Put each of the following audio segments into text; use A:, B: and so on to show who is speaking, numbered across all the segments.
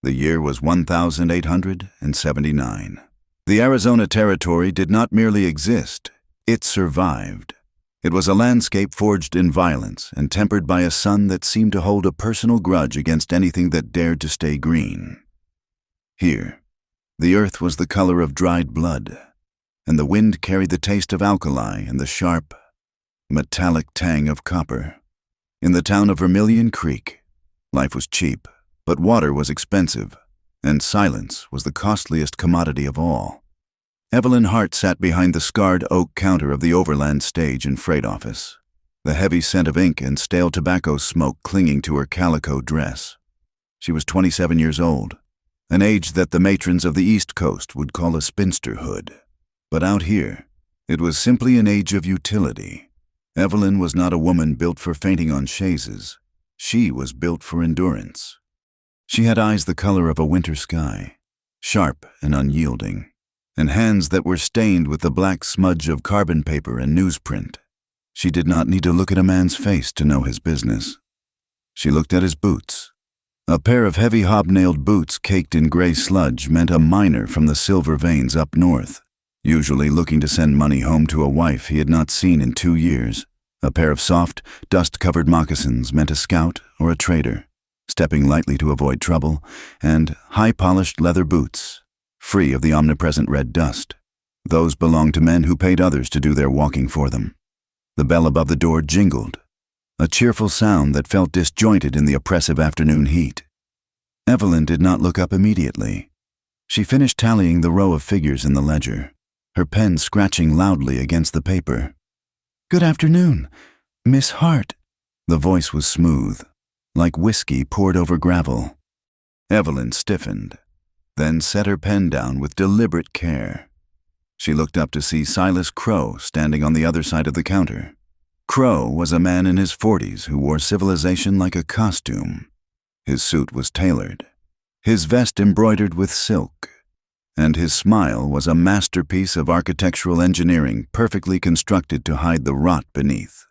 A: The year was 1879. The Arizona Territory did not merely exist, it survived. It was a landscape forged in violence and tempered by a sun that seemed to hold a personal grudge against anything that dared to stay green. Here, the earth was the color of dried blood, and the wind carried the taste of alkali and the sharp, metallic tang of copper. In the town of Vermilion Creek, life was cheap, but water was expensive, and silence was the costliest commodity of all. Evelyn Hart sat behind the scarred oak counter of the Overland stage and freight office, the heavy scent of ink and stale tobacco smoke clinging to her calico dress. She was 27 years old, an age that the matrons of the East Coast would call a spinsterhood. But out here, it was simply an age of utility. Evelyn was not a woman built for fainting on chaises. She was built for endurance. She had eyes the color of a winter sky, sharp and unyielding, and hands that were stained with the black smudge of carbon paper and newsprint. She did not need to look at a man's face to know his business. She looked at his boots. A pair of heavy hobnailed boots caked in gray sludge meant a miner from the silver veins up north, usually looking to send money home to a wife he had not seen in 2 years. A pair of soft, dust-covered moccasins meant a scout or a trader, stepping lightly to avoid trouble, and high-polished leather boots, free of the omnipresent red dust. Those belonged to men who paid others to do their walking for them. The bell above the door jingled, a cheerful sound that felt disjointed in the oppressive afternoon heat. Evelyn did not look up immediately. She finished tallying the row of figures in the ledger, her pen scratching loudly against the paper. "Good afternoon, Miss Hart." The voice was smooth, like whiskey poured over gravel. Evelyn stiffened, then set her pen down with deliberate care. She looked up to see Silas Crow standing on the other side of the counter. Crow was a man in his 40s who wore civilization like a costume. His suit was tailored, his vest embroidered with silk, and his smile was a masterpiece of architectural engineering perfectly constructed to hide the rot beneath.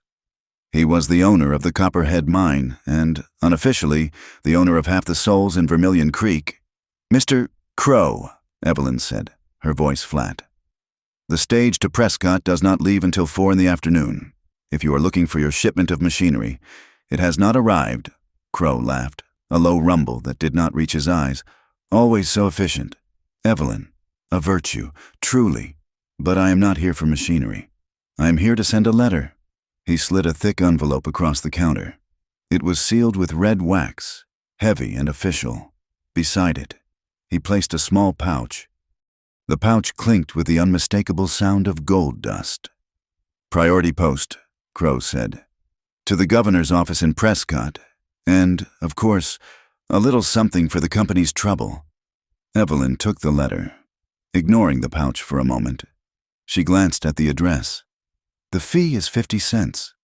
A: He was the owner of the Copperhead Mine and, unofficially, the owner of half the souls in Vermilion Creek. "Mr. Crow," Evelyn said, her voice flat. "The stage to Prescott does not leave until 4 in the afternoon. If you are looking for your shipment of machinery, it has not arrived." Crow laughed, a low rumble that did not reach his eyes. "Always so efficient. Evelyn, a virtue, truly. But I am not here for machinery. I am here to send a letter." He slid a thick envelope across the counter. It was sealed with red wax, heavy and official. Beside it, he placed a small pouch. The pouch clinked with the unmistakable sound of gold dust. "Priority post," Crow said. "To the governor's office in Prescott, and, of course, a little something for the company's trouble." Evelyn took the letter, ignoring the pouch for a moment. She glanced at the address. "The fee is 50 cents.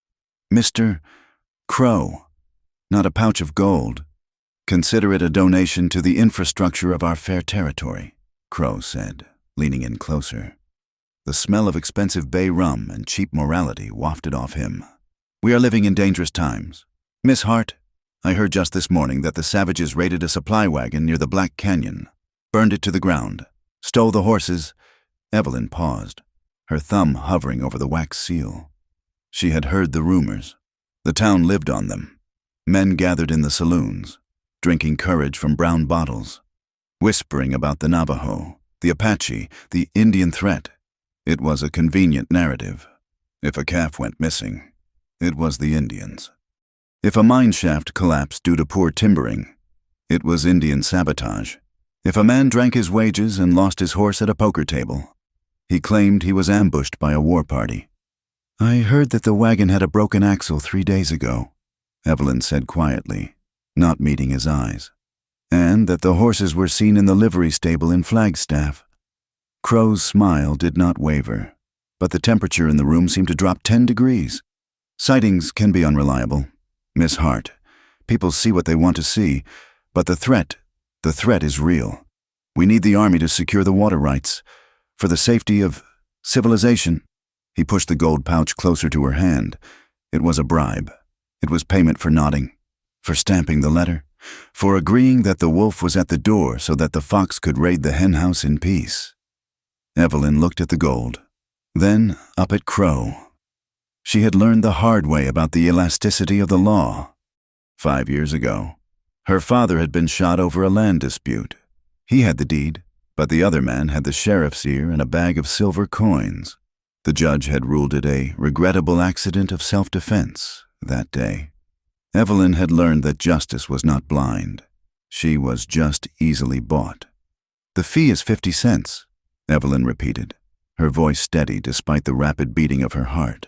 A: Mr. Crow, not a pouch of gold. Consider it a donation to the infrastructure of our fair territory," Crow said, leaning in closer. The smell of expensive bay rum and cheap morality wafted off him. "We are living in dangerous times. Miss Hart, I heard just this morning that the savages raided a supply wagon near the Black Canyon, burned it to the ground, stole the horses." Evelyn paused, her thumb hovering over the wax seal. She had heard the rumors. The town lived on them. Men gathered in the saloons, drinking courage from brown bottles, whispering about the Navajo, the Apache, the Indian threat. It was a convenient narrative. If a calf went missing, it was the Indians. If a mine shaft collapsed due to poor timbering, it was Indian sabotage. If a man drank his wages and lost his horse at a poker table, he claimed he was ambushed by a war party. "I heard that the wagon had a broken axle 3 days ago," Evelyn said quietly, not meeting his eyes, "and that the horses were seen in the livery stable in Flagstaff." Crow's smile did not waver, but the temperature in the room seemed to drop 10 degrees. "Sightings can be unreliable, Miss Hart. People see what they want to see, but the threat is real. We need the army to secure the water rights, for the safety of civilization." He pushed the gold pouch closer to her hand. It was a bribe. It was payment for nodding, for stamping the letter. for agreeing that the wolf was at the door so that the fox could raid the henhouse in peace. Evelyn looked at the gold, then up at Crow. She had learned the hard way about the elasticity of the law. 5 years ago, her father had been shot over a land dispute. He had the deed, but the other man had the sheriff's ear and a bag of silver coins. The judge had ruled it a regrettable accident of self-defense that day. Evelyn had learned that justice was not blind. She was just easily bought. "The fee is 50 cents, Evelyn repeated, her voice steady despite the rapid beating of her heart.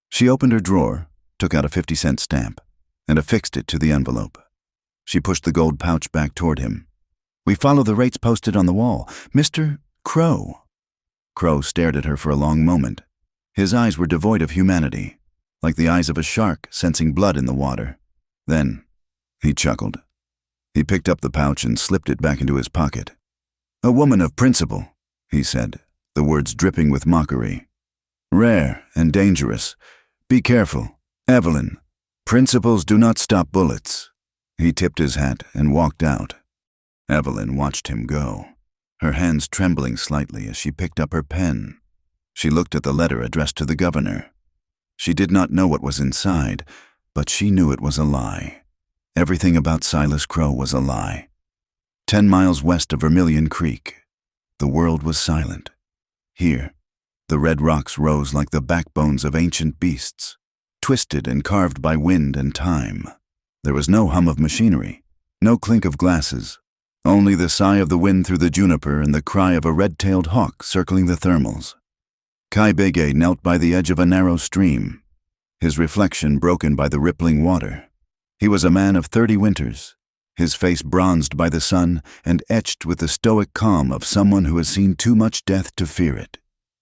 A: She opened her drawer, took out a 50-cent stamp, and affixed it to the envelope. She pushed the gold pouch back toward him. "We follow the rates posted on the wall. Mr. Crow." Crow stared at her for a long moment. His eyes were devoid of humanity, like the eyes of a shark sensing blood in the water. Then, he chuckled. He picked up the pouch and slipped it back into his pocket. "A woman of principle," he said, the words dripping with mockery. "Rare and dangerous. Be careful, Evelyn. Principles do not stop bullets." He tipped his hat and walked out. Evelyn watched him go, her hands trembling slightly as she picked up her pen. She looked at the letter addressed to the governor. She did not know what was inside, but she knew it was a lie. Everything about Silas Crow was a lie. 10 miles west of Vermilion Creek, the world was silent. Here, the red rocks rose like the backbones of ancient beasts, twisted and carved by wind and time. There was no hum of machinery, no clink of glasses, only the sigh of the wind through the juniper and the cry of a red-tailed hawk circling the thermals. Kai Bege knelt by the edge of a narrow stream, his reflection broken by the rippling water. He was a man of 30 winters, his face bronzed by the sun and etched with the stoic calm of someone who has seen too much death to fear it.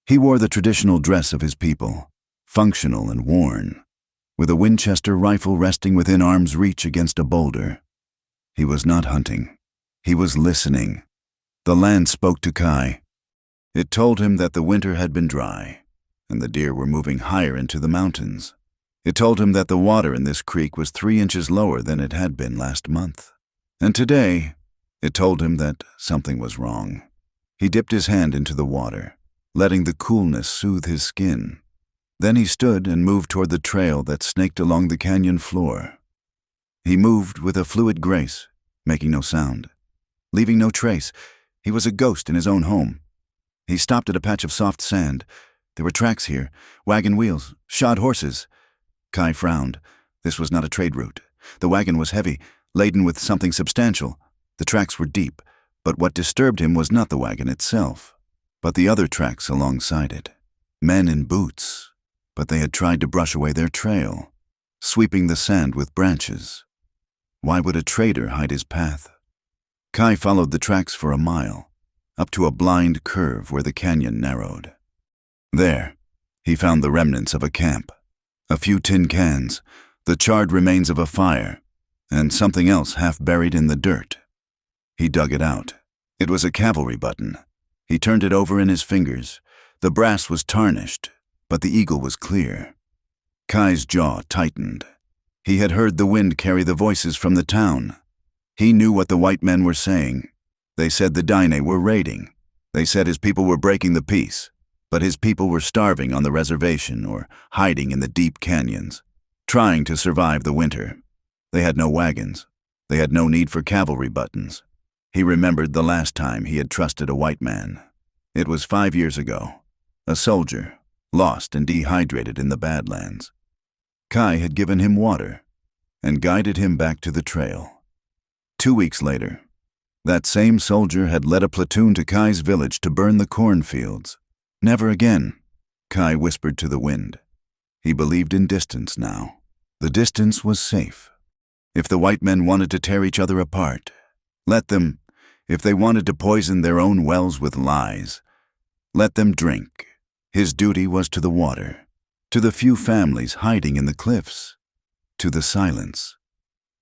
A: He wore the traditional dress of his people, functional and worn, with a Winchester rifle resting within arm's reach against a boulder. He was not hunting. He was listening. The land spoke to Kai. It told him that the winter had been dry, and the deer were moving higher into the mountains. It told him that the water in this creek was 3 inches lower than it had been last month. And today, it told him that something was wrong. He dipped his hand into the water, letting the coolness soothe his skin. Then he stood and moved toward the trail that snaked along the canyon floor. He moved with a fluid grace, making no sound, leaving no trace. He was a ghost in his own home. He stopped at a patch of soft sand. There were tracks here, wagon wheels, shod horses. Kai frowned. This was not a trade route. The wagon was heavy, laden with something substantial. The tracks were deep, but what disturbed him was not the wagon itself, but the other tracks alongside it. Men in boots, but they had tried to brush away their trail, sweeping the sand with branches. Why would a trader hide his path? Kai followed the tracks for a mile, up to a blind curve where the canyon narrowed. There, he found the remnants of a camp, a few tin cans, the charred remains of a fire, and something else half buried in the dirt. He dug it out. It was a cavalry button. He turned it over in his fingers. The brass was tarnished, but the eagle was clear. Kai's jaw tightened. He had heard the wind carry the voices from the town. He knew what the white men were saying. They said the Daine were raiding. They said his people were breaking the peace, but his people were starving on the reservation or hiding in the deep canyons, trying to survive the winter. They had no wagons. They had no need for cavalry buttons. He remembered the last time he had trusted a white man. It was 5 years ago. A soldier, lost and dehydrated in the Badlands. Kai had given him water and guided him back to the trail. 2 weeks later, that same soldier had led a platoon to Kai's village to burn the cornfields. Never again, Kai whispered to the wind. He believed in distance now. The distance was safe. If the white men wanted to tear each other apart, let them. If they wanted to poison their own wells with lies, let them drink. His duty was to the water, to the few families hiding in the cliffs, to the silence.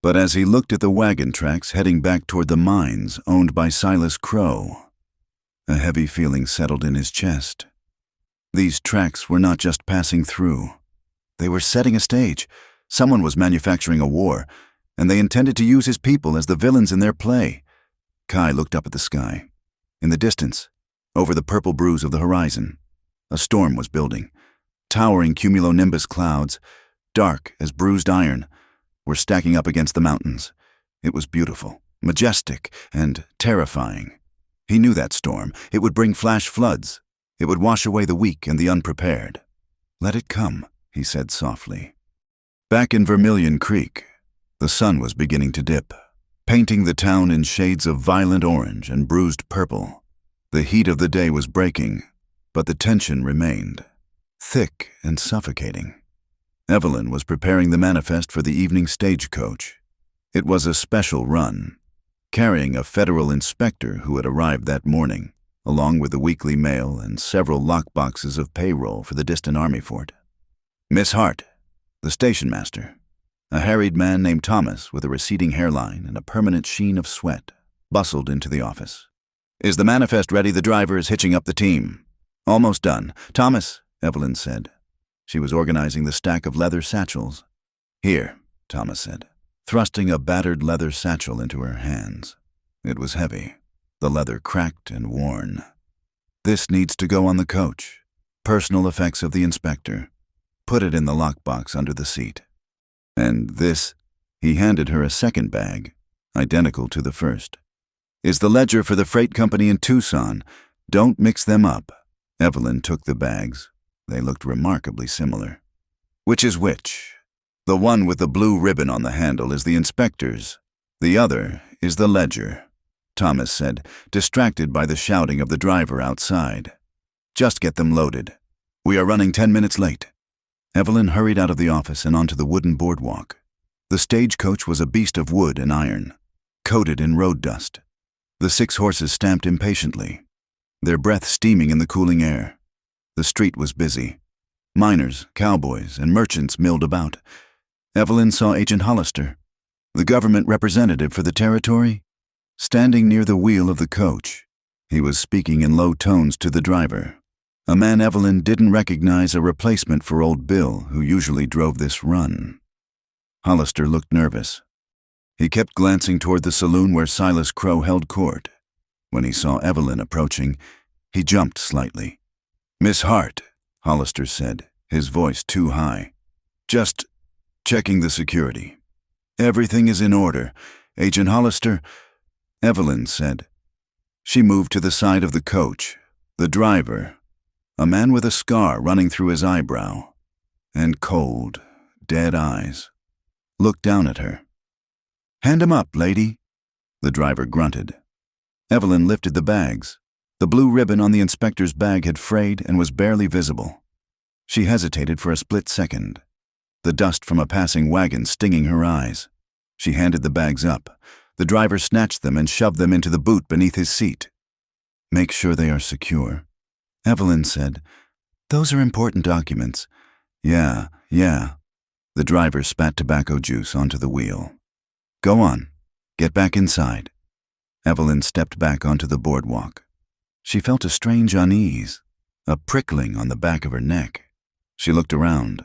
A: But as he looked at the wagon tracks heading back toward the mines owned by Silas Crow, a heavy feeling settled in his chest. These tracks were not just passing through. They were setting a stage. Someone was manufacturing a war, and they intended to use his people as the villains in their play. Kai looked up at the sky. In the distance, over the purple bruise of the horizon, a storm was building. Towering cumulonimbus clouds, dark as bruised iron, were stacking up against the mountains. It was beautiful, majestic, and terrifying. He knew that storm. It would bring flash floods. It would wash away the weak and the unprepared. "Let it come," he said softly. Back in Vermilion Creek, the sun was beginning to dip, painting the town in shades of violent orange and bruised purple. The heat of the day was breaking, but the tension remained, thick and suffocating. Evelyn was preparing the manifest for the evening stagecoach. It was a special run, carrying a federal inspector who had arrived that morning, along with the weekly mail and several lockboxes of payroll for the distant army fort. Miss Hart, the station master, a harried man named Thomas with a receding hairline and a permanent sheen of sweat, bustled into the office. "Is the manifest ready? The driver is hitching up the team." "Almost done. Thomas," Evelyn said. She was organizing the stack of leather satchels. "Here," Thomas said, thrusting a battered leather satchel into her hands. It was heavy, the leather cracked and worn. "This needs to go on the coach. Personal effects of the inspector. Put it in the lockbox under the seat. And this," he handed her a second bag, identical to the first, "is the ledger for the freight company in Tucson. Don't mix them up." Evelyn took the bags. They looked remarkably similar. "Which is which?" "The one with the blue ribbon on the handle is the inspector's. The other is the ledger," Thomas said, distracted by the shouting of the driver outside. "Just get them loaded. We are running 10 minutes late." Evelyn hurried out of the office and onto the wooden boardwalk. The stagecoach was a beast of wood and iron, coated in road dust. The 6 horses stamped impatiently, their breath steaming in the cooling air. The street was busy. Miners, cowboys, and merchants milled about. Evelyn saw Agent Hollister, the government representative for the territory, standing near the wheel of the coach. He was speaking in low tones to the driver, a man Evelyn didn't recognize, a replacement for old Bill, who usually drove this run. Hollister looked nervous. He kept glancing toward the saloon where Silas Crow held court. When he saw Evelyn approaching, he jumped slightly. "Miss Hart," Hollister said, his voice too high. "Just checking the security. Everything is in order. Agent Hollister," Evelyn said. She moved to the side of the coach. The driver, a man with a scar running through his eyebrow, and cold, dead eyes, looked down at her. "Hand him up, lady," the driver grunted. Evelyn lifted the bags. The blue ribbon on the inspector's bag had frayed and was barely visible. She hesitated for a split second, the dust from a passing wagon stinging her eyes. She handed the bags up. The driver snatched them and shoved them into the boot beneath his seat. "Make sure they are secure," Evelyn said. "Those are important documents." Yeah. The driver spat tobacco juice onto the wheel. "Go on. Get back inside." Evelyn stepped back onto the boardwalk. She felt a strange unease, a prickling on the back of her neck. She looked around.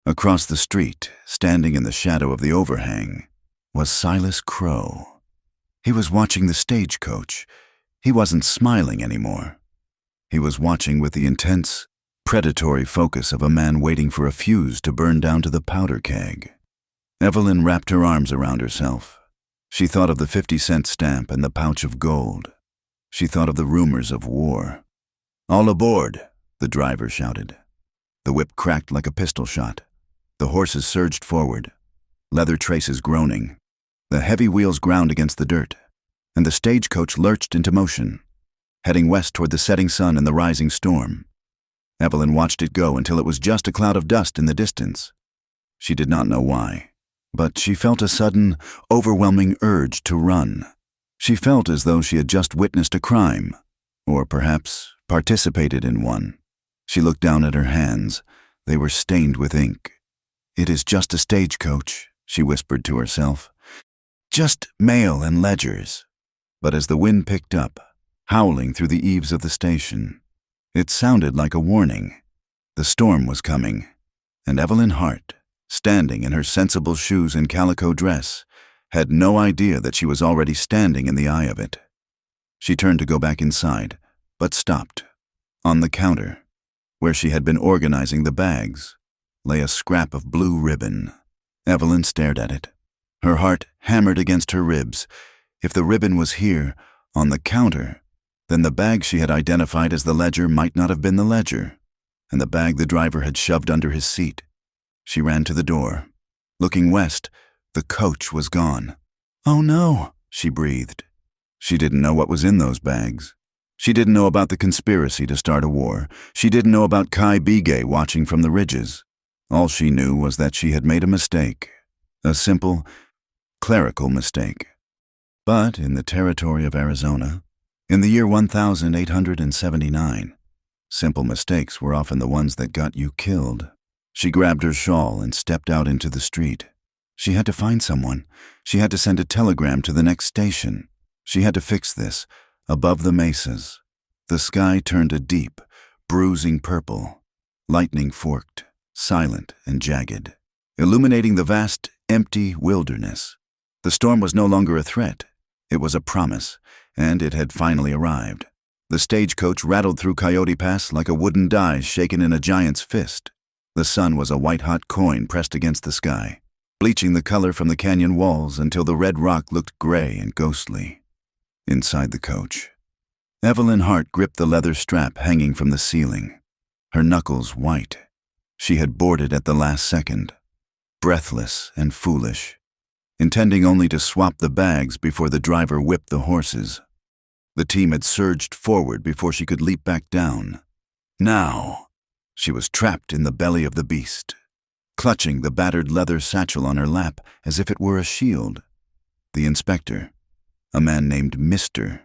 A: Across the street, standing in the shadow of the overhang, was Silas Crow. He was watching the stagecoach. He wasn't smiling anymore. He was watching with the intense, predatory focus of a man waiting for a fuse to burn down to the powder keg. Evelyn wrapped her arms around herself. She thought of the 50-cent stamp and the pouch of gold. She thought of the rumors of war. "All aboard," the driver shouted. The whip cracked like a pistol shot. The horses surged forward, leather traces groaning. The heavy wheels ground against the dirt, and the stagecoach lurched into motion, heading west toward the setting sun and the rising storm. Evelyn watched it go until it was just a cloud of dust in the distance. She did not know why, but she felt a sudden, overwhelming urge to run. She felt as though she had just witnessed a crime, or perhaps participated in one. She looked down at her hands. They were stained with ink. "It is just a stagecoach," she whispered to herself. "Just mail and ledgers." But as the wind picked up, howling through the eaves of the station, it sounded like a warning. The storm was coming, and Evelyn Hart, standing in her sensible shoes and calico dress, had no idea that she was already standing in the eye of it. She turned to go back inside, but stopped. On the counter, where she had been organizing the bags, lay a scrap of blue ribbon. Evelyn stared at it. Her heart hammered against her ribs. If the ribbon was here, on the counter, then the bag she had identified as the ledger might not have been the ledger, and the bag the driver had shoved under his seat. She ran to the door. Looking west, the coach was gone. "Oh no," she breathed. She didn't know what was in those bags. She didn't know about the conspiracy to start a war. She didn't know about Kai Bigay watching from the ridges. All she knew was that she had made a mistake. A simple, clerical mistake. But in the territory of Arizona, in the year 1879, simple mistakes were often the ones that got you killed. She grabbed her shawl and stepped out into the street. She had to find someone. She had to send a telegram to the next station. She had to fix this. Above the mesas, the sky turned a deep, bruising purple. Lightning forked, silent and jagged, illuminating the vast, empty wilderness. The storm was no longer a threat. It was a promise, and it had finally arrived. The stagecoach rattled through Coyote Pass like a wooden die shaken in a giant's fist. The sun was a white-hot coin pressed against the sky, bleaching the color from the canyon walls until the red rock looked gray and ghostly. Inside the coach, Evelyn Hart gripped the leather strap hanging from the ceiling, her knuckles white. She had boarded at the last second, breathless and foolish, intending only to swap the bags before the driver whipped the horses. The team had surged forward before she could leap back down. Now, she was trapped in the belly of the beast, clutching the battered leather satchel on her lap as if it were a shield. The inspector, a man named Mr.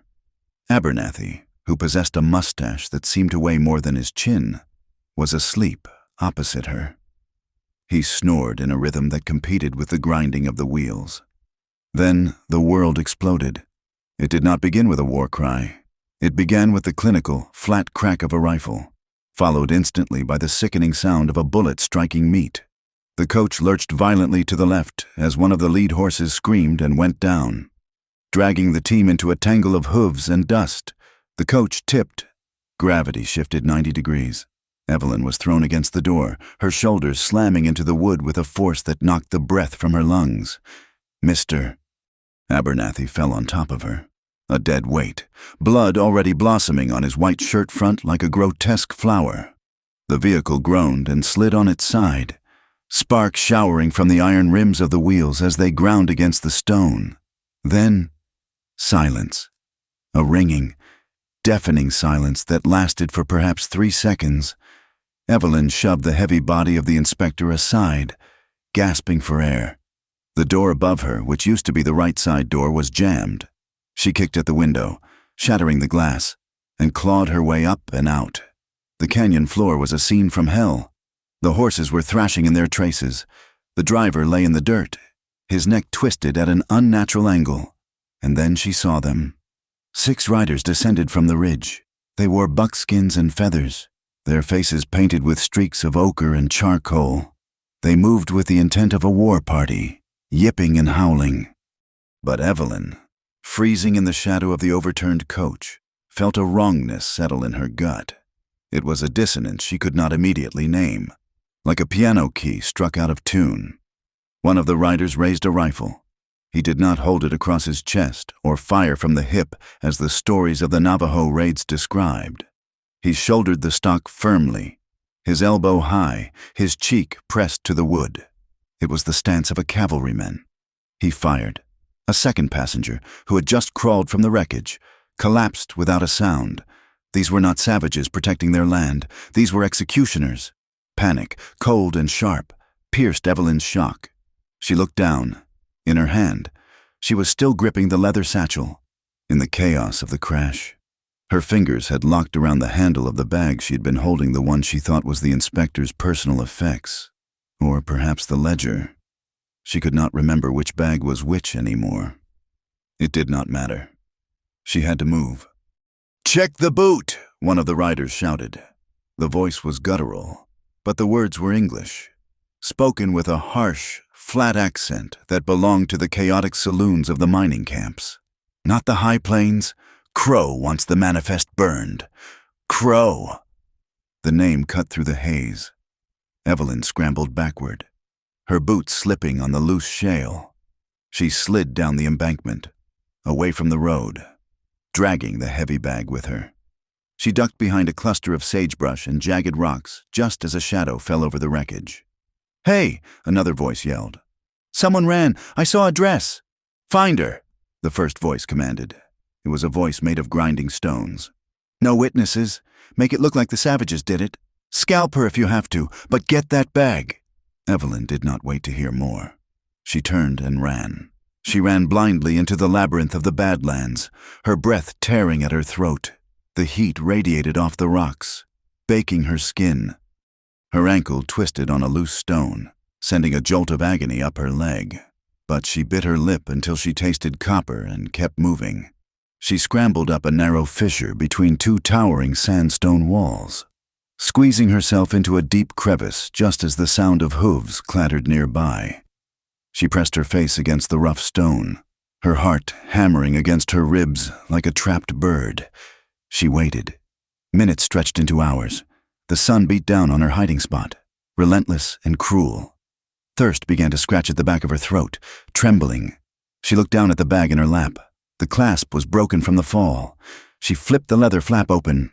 A: Abernathy, who possessed a mustache that seemed to weigh more than his chin, was asleep opposite her. He snored in a rhythm that competed with the grinding of the wheels. Then the world exploded. It did not begin with a war cry. It began with the clinical, flat crack of a rifle, followed instantly by the sickening sound of a bullet striking meat. The coach lurched violently to the left as one of the lead horses screamed and went down, dragging the team into a tangle of hooves and dust. The coach tipped. Gravity shifted 90 degrees. Evelyn was thrown against the door, her shoulders slamming into the wood with a force that knocked the breath from her lungs. Mr. Abernathy fell on top of her, a dead weight, blood already blossoming on his white shirt front like a grotesque flower. The vehicle groaned and slid on its side, sparks showering from the iron rims of the wheels as they ground against the stone. Then, silence. A ringing, deafening silence that lasted for perhaps 3 seconds. Evelyn shoved the heavy body of the inspector aside, gasping for air. The door above her, which used to be the right side door, was jammed. She kicked at the window, shattering the glass, and clawed her way up and out. The canyon floor was a scene from hell. The horses were thrashing in their traces. The driver lay in the dirt, his neck twisted at an unnatural angle. And then she saw them. 6 riders descended from the ridge. They wore buckskins and feathers, their faces painted with streaks of ochre and charcoal. They moved with the intent of a war party, yipping and howling. But Evelyn, freezing in the shadow of the overturned coach, felt a wrongness settle in her gut. It was a dissonance she could not immediately name, like a piano key struck out of tune. One of the riders raised a rifle. He did not hold it across his chest or fire from the hip as the stories of the Navajo raids described. He shouldered the stock firmly, his elbow high, his cheek pressed to the wood. It was the stance of a cavalryman. He fired. A second passenger, who had just crawled from the wreckage, collapsed without a sound. These were not savages protecting their land. These were executioners. Panic, cold and sharp, pierced Evelyn's shock. She looked down. In her hand, she was still gripping the leather satchel. In the chaos of the crash, her fingers had locked around the handle of the bag she had been holding, the one she thought was the inspector's personal effects, or perhaps the ledger. She could not remember which bag was which anymore. It did not matter. She had to move. "Check the boot!" one of the riders shouted. The voice was guttural, but the words were English, spoken with a harsh, flat accent that belonged to the chaotic saloons of the mining camps. Not the high plains. Crow wants the manifest burned. Crow. The name cut through the haze. Evelyn scrambled backward, her boots slipping on the loose shale. She slid down the embankment, away from the road, dragging the heavy bag with her. She ducked behind a cluster of sagebrush and jagged rocks just as a shadow fell over the wreckage. "Hey!" another voice yelled. "Someone ran! I saw a dress!" "Find her!" the first voice commanded. It was a voice made of grinding stones. "No witnesses. Make it look like the savages did it. Scalp her if you have to, but get that bag." Evelyn did not wait to hear more. She turned and ran. She ran blindly into the labyrinth of the Badlands, her breath tearing at her throat. The heat radiated off the rocks, baking her skin. Her ankle twisted on a loose stone, sending a jolt of agony up her leg. But she bit her lip until she tasted copper and kept moving. She scrambled up a narrow fissure between two towering sandstone walls, squeezing herself into a deep crevice just as the sound of hooves clattered nearby. She pressed her face against the rough stone, her heart hammering against her ribs like a trapped bird. She waited. Minutes stretched into hours. The sun beat down on her hiding spot, relentless and cruel. Thirst began to scratch at the back of her throat, trembling. She looked down at the bag in her lap. The clasp was broken from the fall. She flipped the leather flap open,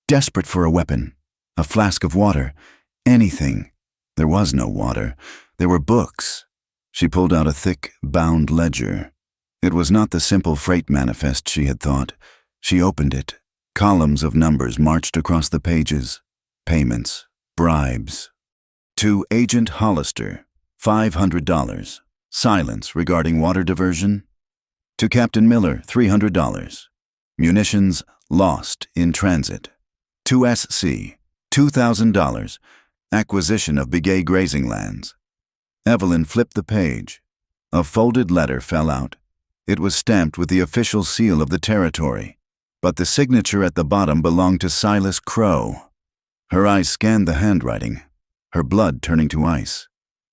A: desperate for a weapon, a flask of water, anything. There was no water. There were books. She pulled out a thick, bound ledger. It was not the simple freight manifest she had thought. She opened it. Columns of numbers marched across the pages. Payments, bribes. To Agent Hollister, $500. Silence regarding water diversion. To Captain Miller, $300. Munitions lost in transit. To SC, $2,000. Acquisition of Begay grazing lands. Evelyn flipped the page. A folded letter fell out. It was stamped with the official seal of the territory, but the signature at the bottom belonged to Silas Crow. Her eyes scanned the handwriting, her blood turning to ice.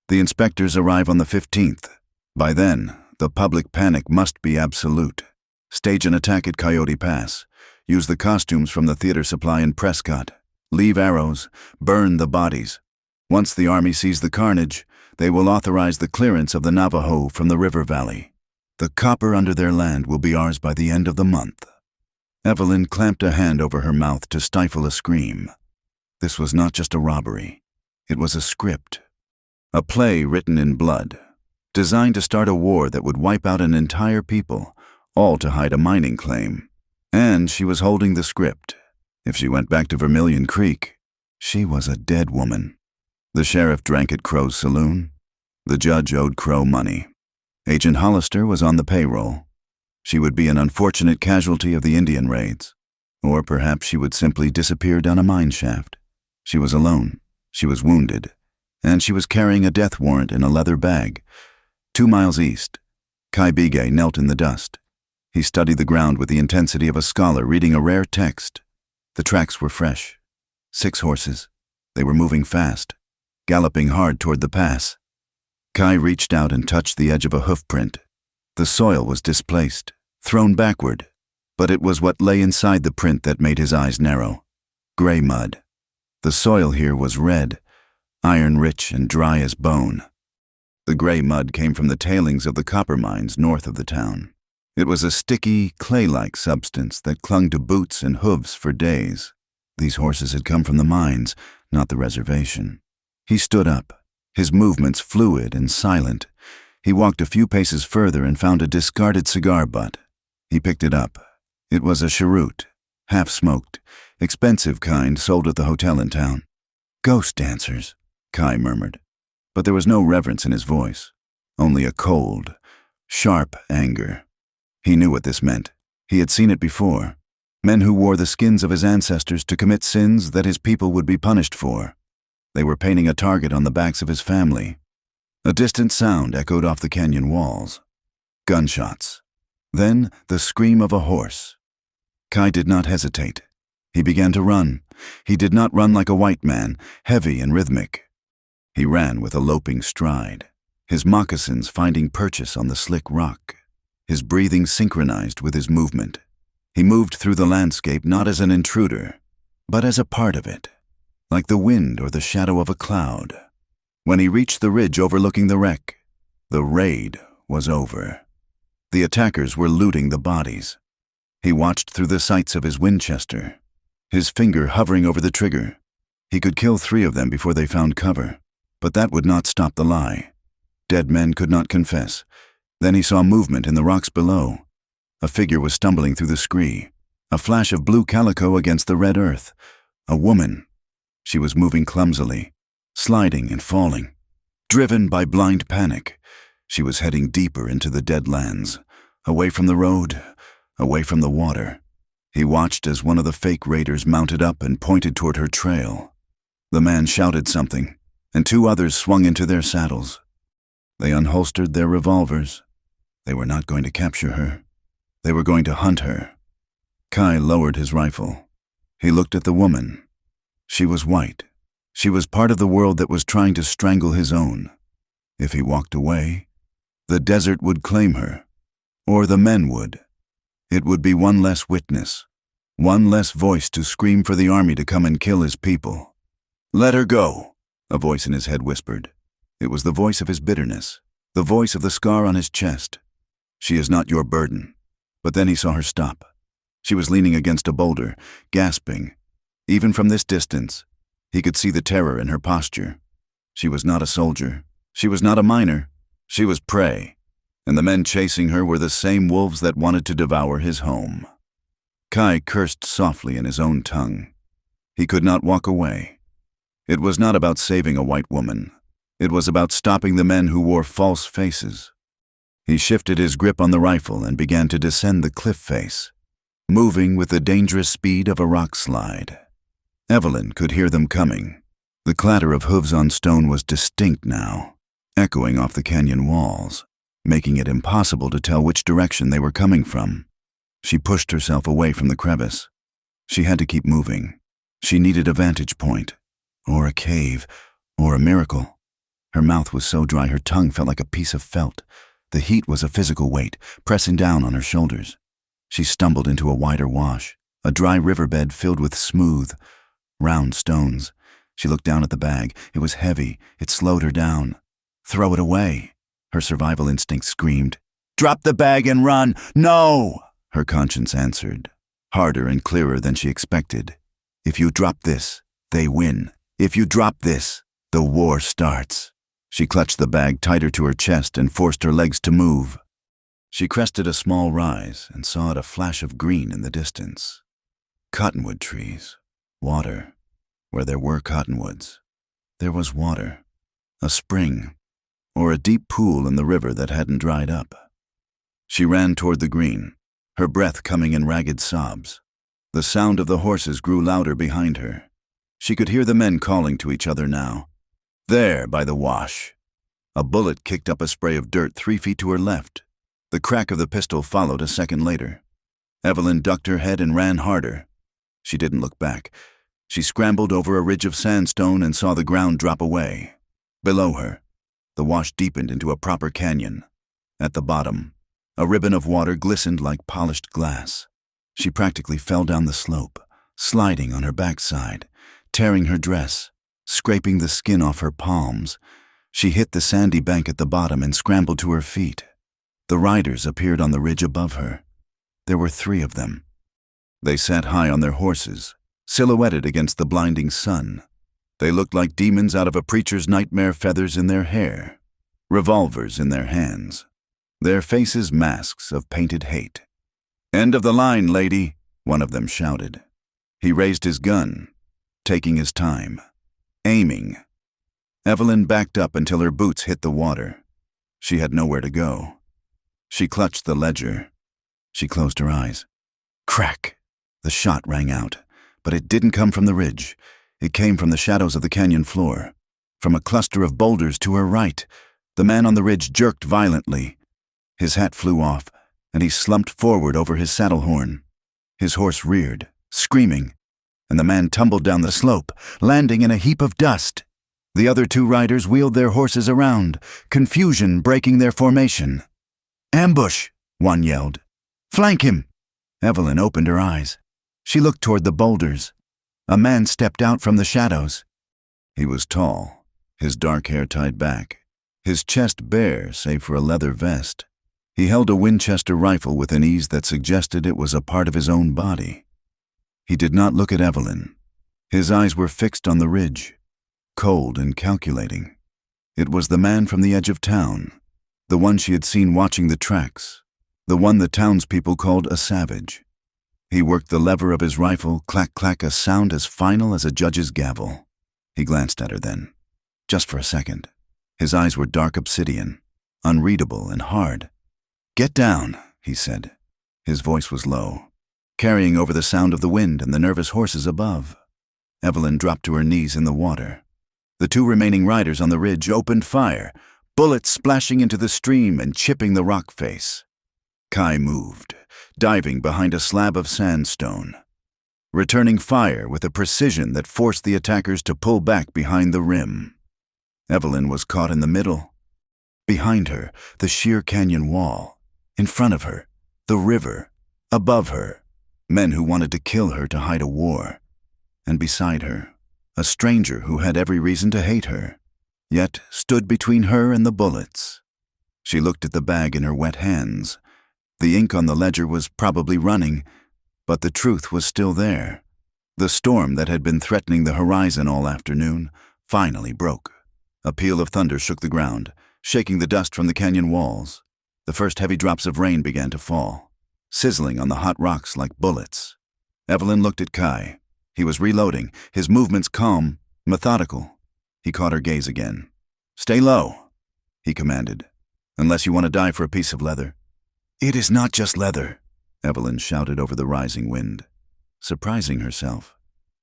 A: The inspectors arrive on the 15th. By then, the public panic must be absolute. Stage an attack at Coyote Pass. Use the costumes from the theater supply in Prescott. Leave arrows. Burn the bodies. Once the army sees the carnage, they will authorize the clearance of the Navajo from the river valley. The copper under their land will be ours by the end of the month. Evelyn clamped a hand over her mouth to stifle a scream. This was not just a robbery. It was a script. A play written in blood, designed to start a war that would wipe out an entire people, all to hide a mining claim. And she was holding the script. If she went back to Vermilion Creek, she was a dead woman. The sheriff drank at Crow's saloon. The judge owed Crow money. Agent Hollister was on the payroll. She would be an unfortunate casualty of the Indian raids. Or perhaps she would simply disappear down a mine shaft. She was alone. She was wounded. And she was carrying a death warrant in a leather bag. 2 miles east, Kai Begay knelt in the dust. He studied the ground with the intensity of a scholar reading a rare text. The tracks were fresh. 6 horses. They were moving fast, galloping hard toward the pass. Kai reached out and touched the edge of a hoof print. The soil was displaced, thrown backward, but it was what lay inside the print that made his eyes narrow. Gray mud. The soil here was red, iron-rich and dry as bone. The gray mud came from the tailings of the copper mines north of the town. It was a sticky, clay-like substance that clung to boots and hooves for days. These horses had come from the mines, not the reservation. He stood up, his movements fluid and silent. He walked a few paces further and found a discarded cigar butt. He picked it up. It was a cheroot, half-smoked, expensive kind sold at the hotel in town. "Ghost dancers," Kai murmured. But there was no reverence in his voice, only a cold, sharp anger. He knew what this meant. He had seen it before. Men who wore the skins of his ancestors to commit sins that his people would be punished for. They were painting a target on the backs of his family. A distant sound echoed off the canyon walls. Gunshots. Then the scream of a horse. Kai did not hesitate. He began to run. He did not run like a white man, heavy and rhythmic. He ran with a loping stride. his moccasins finding purchase on the slick rock, his breathing synchronized with his movement. He moved through the landscape not as an intruder, but as a part of it, like the wind or the shadow of a cloud. When he reached the ridge overlooking the wreck, the raid was over. The attackers were looting the bodies. He watched through the sights of his Winchester, his finger hovering over the trigger. He could kill 3 of them before they found cover, but that would not stop the lie. Dead men could not confess. Then he saw movement in the rocks below. A figure was stumbling through the scree, a flash of blue calico against the red earth. A woman. She was moving clumsily, sliding and falling. Driven by blind panic, she was heading deeper into the dead lands, away from the road, away from the water. He watched as one of the fake raiders mounted up and pointed toward her trail. The man shouted something, and 2 others swung into their saddles. They unholstered their revolvers. They were not going to capture her. They were going to hunt her. Kai lowered his rifle. He looked at the woman. She was white. She was part of the world that was trying to strangle his own. If he walked away, the desert would claim her, or the men would. It would be one less witness, one less voice to scream for the army to come and kill his people. "Let her go," a voice in his head whispered. It was the voice of his bitterness, the voice of the scar on his chest. "She is not your burden." But then he saw her stop. She was leaning against a boulder, gasping. Even from this distance, he could see the terror in her posture. She was not a soldier. She was not a miner. She was prey, and the men chasing her were the same wolves that wanted to devour his home. Kai cursed softly in his own tongue. He could not walk away. It was not about saving a white woman. It was about stopping the men who wore false faces. He shifted his grip on the rifle and began to descend the cliff face, moving with the dangerous speed of a rock slide. Evelyn could hear them coming. The clatter of hooves on stone was distinct now, echoing off the canyon walls, making it impossible to tell which direction they were coming from. She pushed herself away from the crevice. She had to keep moving. She needed a vantage point, or a cave, or a miracle. Her mouth was so dry her tongue felt like a piece of felt. The heat was a physical weight, pressing down on her shoulders. She stumbled into a wider wash, a dry riverbed filled with smooth, round stones. She looked down at the bag. It was heavy. It slowed her down. "Throw it away," her survival instinct screamed. "Drop the bag and run!" "No!" her conscience answered, harder and clearer than she expected. "If you drop this, they win. If you drop this, the war starts." She clutched the bag tighter to her chest and forced her legs to move. She crested a small rise and saw a flash of green in the distance. Cottonwood trees. Water. Where there were cottonwoods, there was water. A spring, or a deep pool in the river that hadn't dried up. She ran toward the green, her breath coming in ragged sobs. The sound of the horses grew louder behind her. She could hear the men calling to each other now. There, by the wash. A bullet kicked up a spray of dirt 3 feet to her left. The crack of the pistol followed a second later. Evelyn ducked her head and ran harder. She didn't look back. She scrambled over a ridge of sandstone and saw the ground drop away. Below her, the wash deepened into a proper canyon. At the bottom, a ribbon of water glistened like polished glass. She practically fell down the slope, sliding on her backside, tearing her dress, scraping the skin off her palms. She hit the sandy bank at the bottom and scrambled to her feet. The riders appeared on the ridge above her. There were 3 of them. They sat high on their horses, silhouetted against the blinding sun. They looked like demons out of a preacher's nightmare, feathers in their hair, revolvers in their hands, their faces masks of painted hate. "End of the line, lady," one of them shouted. He raised his gun, taking his time, aiming. Evelyn backed up until her boots hit the water. She had nowhere to go. She clutched the ledger. She closed her eyes. Crack! The shot rang out, but it didn't come from the ridge. It came from the shadows of the canyon floor, from a cluster of boulders to her right. The man on the ridge jerked violently. His hat flew off, and he slumped forward over his saddle horn. His horse reared, screaming, and the man tumbled down the slope, landing in a heap of dust. The other two riders wheeled their horses around, confusion breaking their formation. "Ambush!" one yelled. "Flank him!" Evelyn opened her eyes. She looked toward the boulders. A man stepped out from the shadows. He was tall, his dark hair tied back, his chest bare save for a leather vest. He held a Winchester rifle with an ease that suggested it was a part of his own body. He did not look at Evelyn. His eyes were fixed on the ridge, cold and calculating. It was the man from the edge of town, the one she had seen watching the tracks, the one the townspeople called a savage. He worked the lever of his rifle, clack, clack, a sound as final as a judge's gavel. He glanced at her then, just for a second. His eyes were dark obsidian, unreadable and hard. "Get down," he said. His voice was low, carrying over the sound of the wind and the nervous horses above. Evelyn dropped to her knees in the water. The two remaining riders on the ridge opened fire, bullets splashing into the stream and chipping the rock face. Kai moved, diving behind a slab of sandstone, returning fire with a precision that forced the attackers to pull back behind the rim. Evelyn was caught in the middle. Behind her, the sheer canyon wall. In front of her, the river. Above her, men who wanted to kill her to hide a war. And beside her, a stranger who had every reason to hate her, yet stood between her and the bullets. She looked at the bag in her wet hands. The ink on the ledger was probably running, but the truth was still there. The storm that had been threatening the horizon all afternoon finally broke. A peal of thunder shook the ground, shaking the dust from the canyon walls. The first heavy drops of rain began to fall, sizzling on the hot rocks like bullets. Evelyn looked at Kai. He was reloading, his movements calm, methodical. He caught her gaze again. "Stay low," he commanded, "unless you want to die for a piece of leather." "It is not just leather," Evelyn shouted over the rising wind, surprising herself.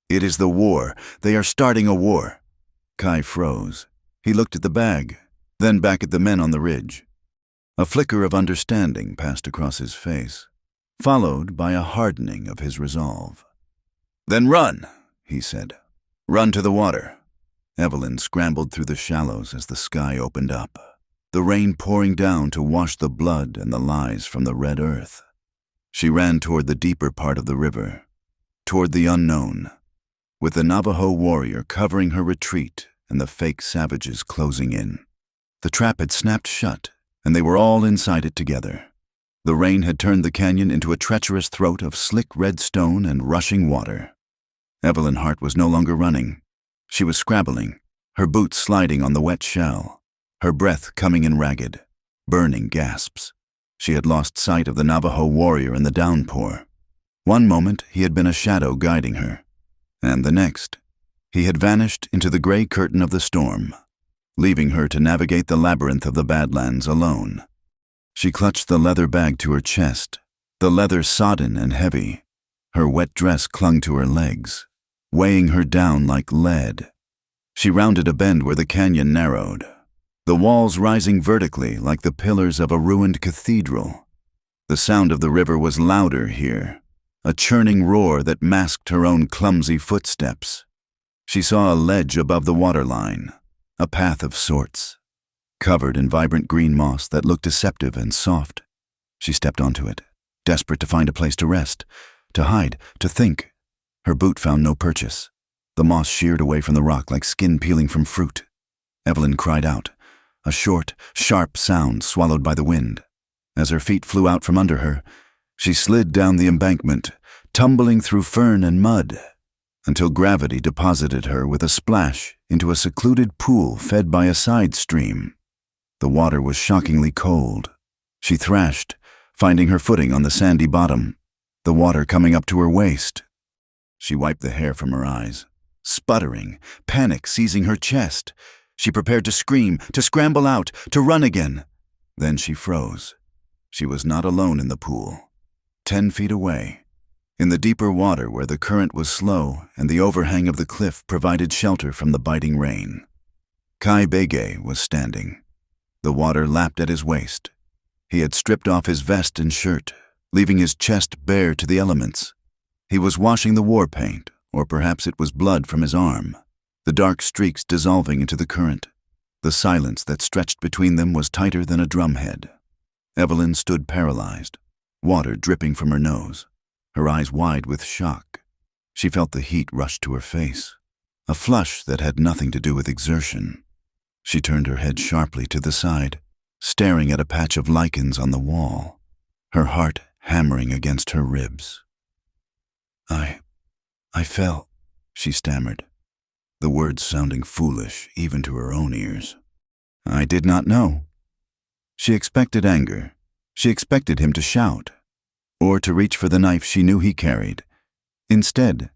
A: "It is the war. They are starting a war." Kai froze. He looked at the bag, then back at the men on the ridge. A flicker of understanding passed across his face, followed by a hardening of his resolve. "Then run," he said. "Run to the water." Evelyn scrambled through the shallows as the sky opened up, the rain pouring down to wash the blood and the lies from the red earth. She ran toward the deeper part of the river, toward the unknown, with the Navajo warrior covering her retreat and the fake savages closing in. The trap had snapped shut, and they were all inside it together. The rain had turned the canyon into a treacherous throat of slick red stone and rushing water. Evelyn Hart was no longer running. She was scrabbling, her boots sliding on the wet shell, her breath coming in ragged, burning gasps. She had lost sight of the Navajo warrior in the downpour. One moment he had been a shadow guiding her, and the next, he had vanished into the gray curtain of the storm, leaving her to navigate the labyrinth of the Badlands alone. She clutched the leather bag to her chest, the leather sodden and heavy. Her wet dress clung to her legs, weighing her down like lead. She rounded a bend where the canyon narrowed, the walls rising vertically like the pillars of a ruined cathedral. The sound of the river was louder here, a churning roar that masked her own clumsy footsteps. She saw a ledge above the waterline, a path of sorts, covered in vibrant green moss that looked deceptive and soft. She stepped onto it, desperate to find a place to rest, to hide, to think. Her boot found no purchase. The moss sheared away from the rock like skin peeling from fruit. Evelyn cried out, a short, sharp sound swallowed by the wind. As her feet flew out from under her, she slid down the embankment, tumbling through fern and mud, until gravity deposited her with a splash into a secluded pool fed by a side stream. The water was shockingly cold. She thrashed, finding her footing on the sandy bottom, the water coming up to her waist. She wiped the hair from her eyes, sputtering, panic seizing her chest. She prepared to scream, to scramble out, to run again. Then she froze. She was not alone in the pool. 10 feet away, in the deeper water where the current was slow and the overhang of the cliff provided shelter from the biting rain, Kai Bege was standing. The water lapped at his waist. He had stripped off his vest and shirt, leaving his chest bare to the elements. He was washing the war paint, or perhaps it was blood from his arm. the dark streaks dissolving into the current. The silence that stretched between them was tighter than a drumhead. Evelyn stood paralyzed, water dripping from her nose, her eyes wide with shock. She felt the heat rush to her face, a flush that had nothing to do with exertion. She turned her head sharply to the side, staring at a patch of lichens on the wall, her heart hammering against her ribs. I fell, she stammered, the words sounding foolish even to her own ears. I did not know. She expected anger. She expected him to shout, or to reach for the knife she knew he carried. Instead,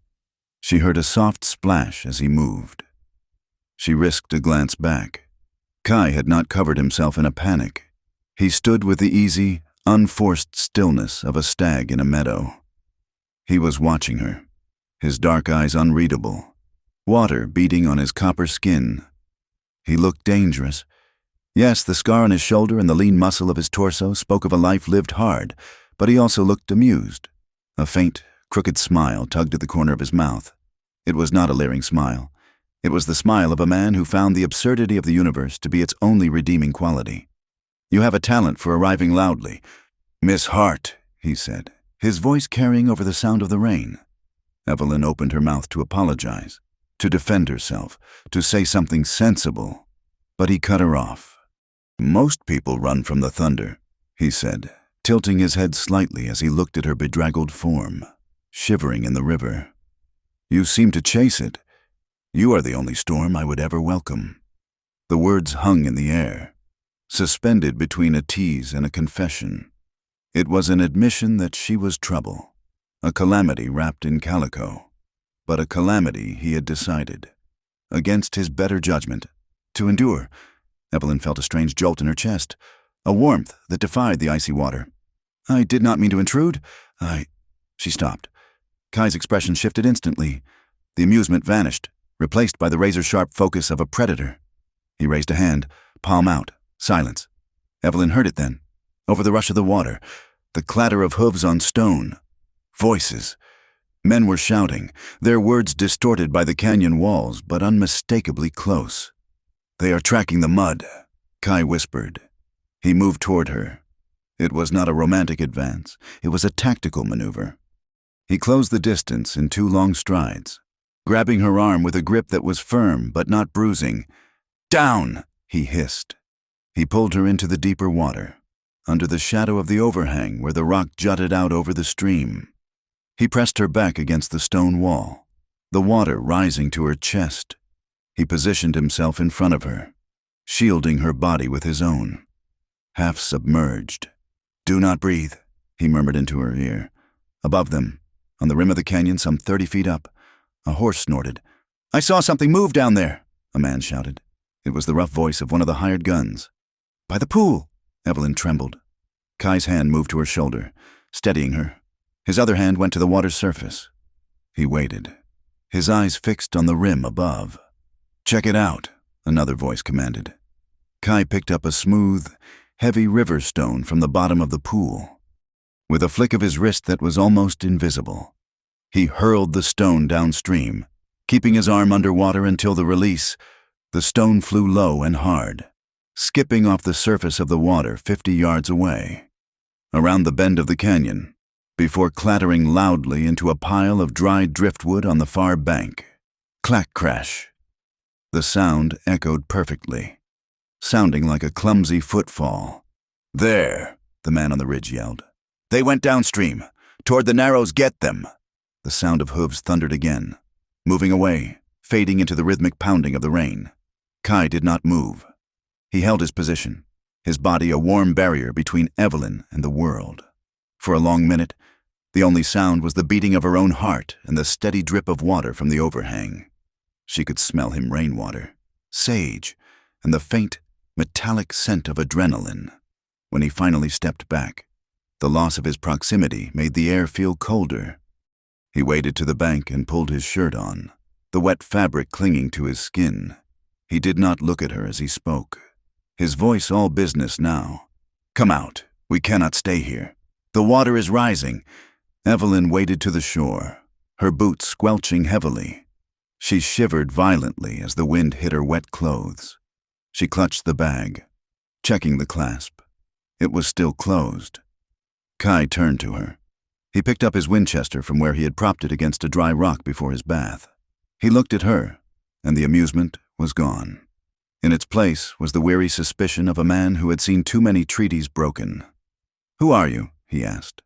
A: she heard a soft splash as he moved. She risked a glance back. Kai had not covered himself in a panic. He stood with the easy, unforced stillness of a stag in a meadow. He was watching her, his dark eyes unreadable, water beating on his copper skin. He looked dangerous. Yes, the scar on his shoulder and the lean muscle of his torso spoke of a life lived hard, but he also looked amused. A faint, crooked smile tugged at the corner of his mouth. It was not a leering smile. It was the smile of a man who found the absurdity of the universe to be its only redeeming quality. You have a talent for arriving loudly. Miss Hart, he said, his voice carrying over the sound of the rain. Evelyn opened her mouth to apologize, to defend herself, to say something sensible, but he cut her off. Most people run from the thunder, he said, tilting his head slightly as he looked at her bedraggled form, shivering in the river. You seem to chase it. You are the only storm I would ever welcome. The words hung in the air, suspended between a tease and a confession. It was an admission that she was trouble, a calamity wrapped in calico, but a calamity he had decided, against his better judgment, to endure. Evelyn felt a strange jolt in her chest, a warmth that defied the icy water. I did not mean to intrude. She stopped. Kai's expression shifted instantly. The amusement vanished, replaced by the razor-sharp focus of a predator. He raised a hand, palm out, silence. Evelyn heard it then, over the rush of the water, the clatter of hooves on stone. Voices. Men were shouting, their words distorted by the canyon walls, but unmistakably close. They are tracking the mud, Kai whispered. He moved toward her. It was not a romantic advance. It was a tactical maneuver. He closed the distance in 2 long strides, grabbing her arm with a grip that was firm but not bruising. Down, he hissed. He pulled her into the deeper water, under the shadow of the overhang where the rock jutted out over the stream. He pressed her back against the stone wall, the water rising to her chest. He positioned himself in front of her, shielding her body with his own. Half submerged. Do not breathe, he murmured into her ear. Above them, on the rim of the canyon some 30 feet up, a horse snorted. I saw something move down there, a man shouted. It was the rough voice of one of the hired guns. By the pool, Evelyn trembled. Kai's hand moved to her shoulder, steadying her. His other hand went to the water's surface. He waited, his eyes fixed on the rim above. Check it out, another voice commanded. Kai picked up a smooth, heavy river stone from the bottom of the pool. With a flick of his wrist that was almost invisible, he hurled the stone downstream, keeping his arm underwater until the release. The stone flew low and hard, skipping off the surface of the water 50 yards away, around the bend of the canyon, before clattering loudly into a pile of dry driftwood on the far bank. Clack crash. The sound echoed perfectly, sounding like a clumsy footfall. There, the man on the ridge yelled. They went downstream, toward the narrows. Get them. The sound of hooves thundered again, moving away, fading into the rhythmic pounding of the rain. Kai did not move. He held his position, his body a warm barrier between Evelyn and the world. For a long minute, the only sound was the beating of her own heart and the steady drip of water from the overhang. She could smell him rainwater, sage, and the faint, metallic scent of adrenaline. When he finally stepped back, the loss of his proximity made the air feel colder. He waded to the bank and pulled his shirt on, the wet fabric clinging to his skin. He did not look at her as he spoke, his voice all business now. Come out. We cannot stay here. The water is rising. Evelyn waded to the shore, her boots squelching heavily. She shivered violently as the wind hit her wet clothes. She clutched the bag, checking the clasp. It was still closed. Kai turned to her. He picked up his Winchester from where he had propped it against a dry rock before his bath. He looked at her, and the amusement was gone. In its place was the weary suspicion of a man who had seen too many treaties broken. "Who are you?" he asked.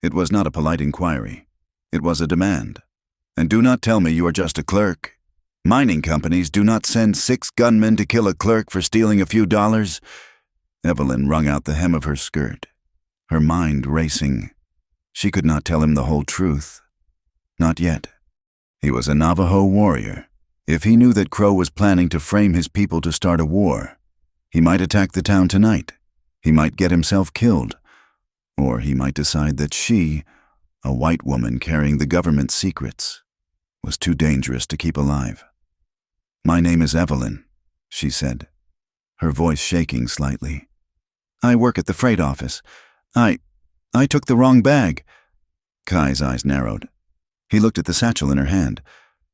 A: It was not a polite inquiry. It was a demand. "And do not tell me you are just a clerk. Mining companies do not send 6 gunmen to kill a clerk for stealing a few dollars." Evelyn wrung out the hem of her skirt, her mind racing. She could not tell him the whole truth. Not yet. He was a Navajo warrior. If he knew that Crow was planning to frame his people to start a war, he might attack the town tonight. He might get himself killed. Or he might decide that she, a white woman carrying the government's secrets, was too dangerous to keep alive. "My name is Evelyn," she said, her voice shaking slightly. "I work at the freight office. I took the wrong bag." Kai's eyes narrowed. He looked at the satchel in her hand.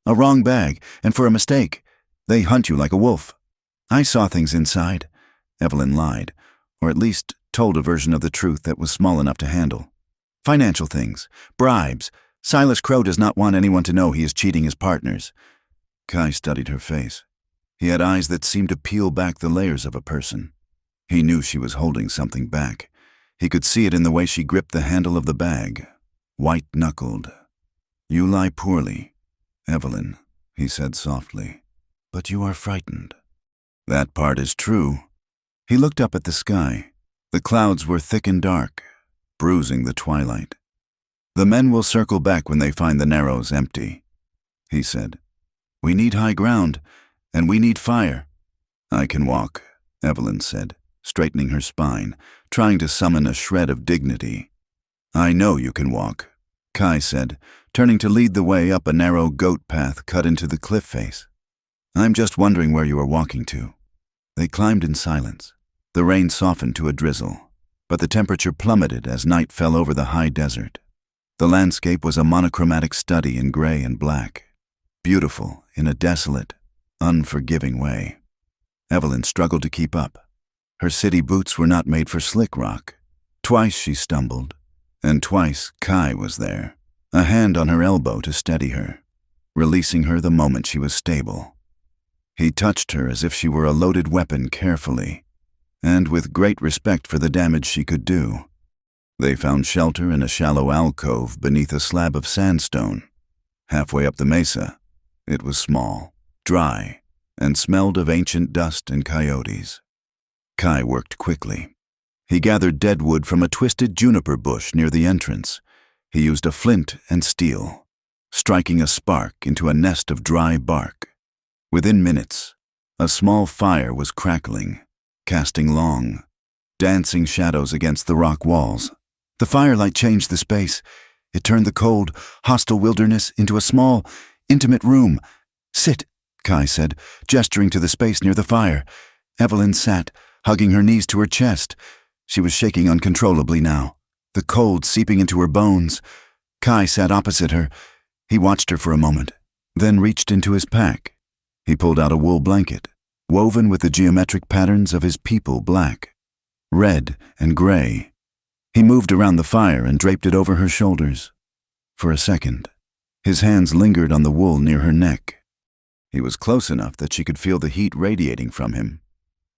A: "A wrong bag, and for a mistake. They hunt you like a wolf." "I saw things inside," Evelyn lied, or at least told a version of the truth that was small enough to handle. "Financial things, bribes. Silas Crow does not want anyone to know he is cheating his partners." Kai studied her face. He had eyes that seemed to peel back the layers of a person. He knew she was holding something back. He could see it in the way she gripped the handle of the bag, white-knuckled. "You lie poorly, Evelyn," he said softly, "but you are frightened." "That part is true." He looked up at the sky. The clouds were thick and dark, bruising the twilight. "The men will circle back when they find the Narrows empty," he said. "We need high ground, and we need fire." "I can walk," Evelyn said, straightening her spine, trying to summon a shred of dignity. "I know you can walk," Kai said, turning to lead the way up a narrow goat path cut into the cliff face. "I'm just wondering where you are walking to." They climbed in silence. The rain softened to a drizzle, but the temperature plummeted as night fell over the high desert. The landscape was a monochromatic study in gray and black, beautiful in a desolate, unforgiving way. Evelyn struggled to keep up. Her city boots were not made for slick rock. Twice she stumbled, and twice Kai was there, a hand on her elbow to steady her, releasing her the moment she was stable. He touched her as if she were a loaded weapon carefully, and with great respect for the damage she could do. They found shelter in a shallow alcove beneath a slab of sandstone. Halfway up the mesa, it was small, dry, and smelled of ancient dust and coyotes. Kai worked quickly. He gathered dead wood from a twisted juniper bush near the entrance. He used a flint and steel, striking a spark into a nest of dry bark. Within minutes, a small fire was crackling, casting long, dancing shadows against the rock walls. The firelight changed the space. It turned the cold, hostile wilderness into a small, intimate room. "Sit," Kai said, gesturing to the space near the fire. Evelyn sat, hugging her knees to her chest. She was shaking uncontrollably now, the cold seeping into her bones. Kai sat opposite her. He watched her for a moment, then reached into his pack. He pulled out a wool blanket, woven with the geometric patterns of his people, black, red, and gray. He moved around the fire and draped it over her shoulders. For a second, his hands lingered on the wool near her neck. He was close enough that she could feel the heat radiating from him.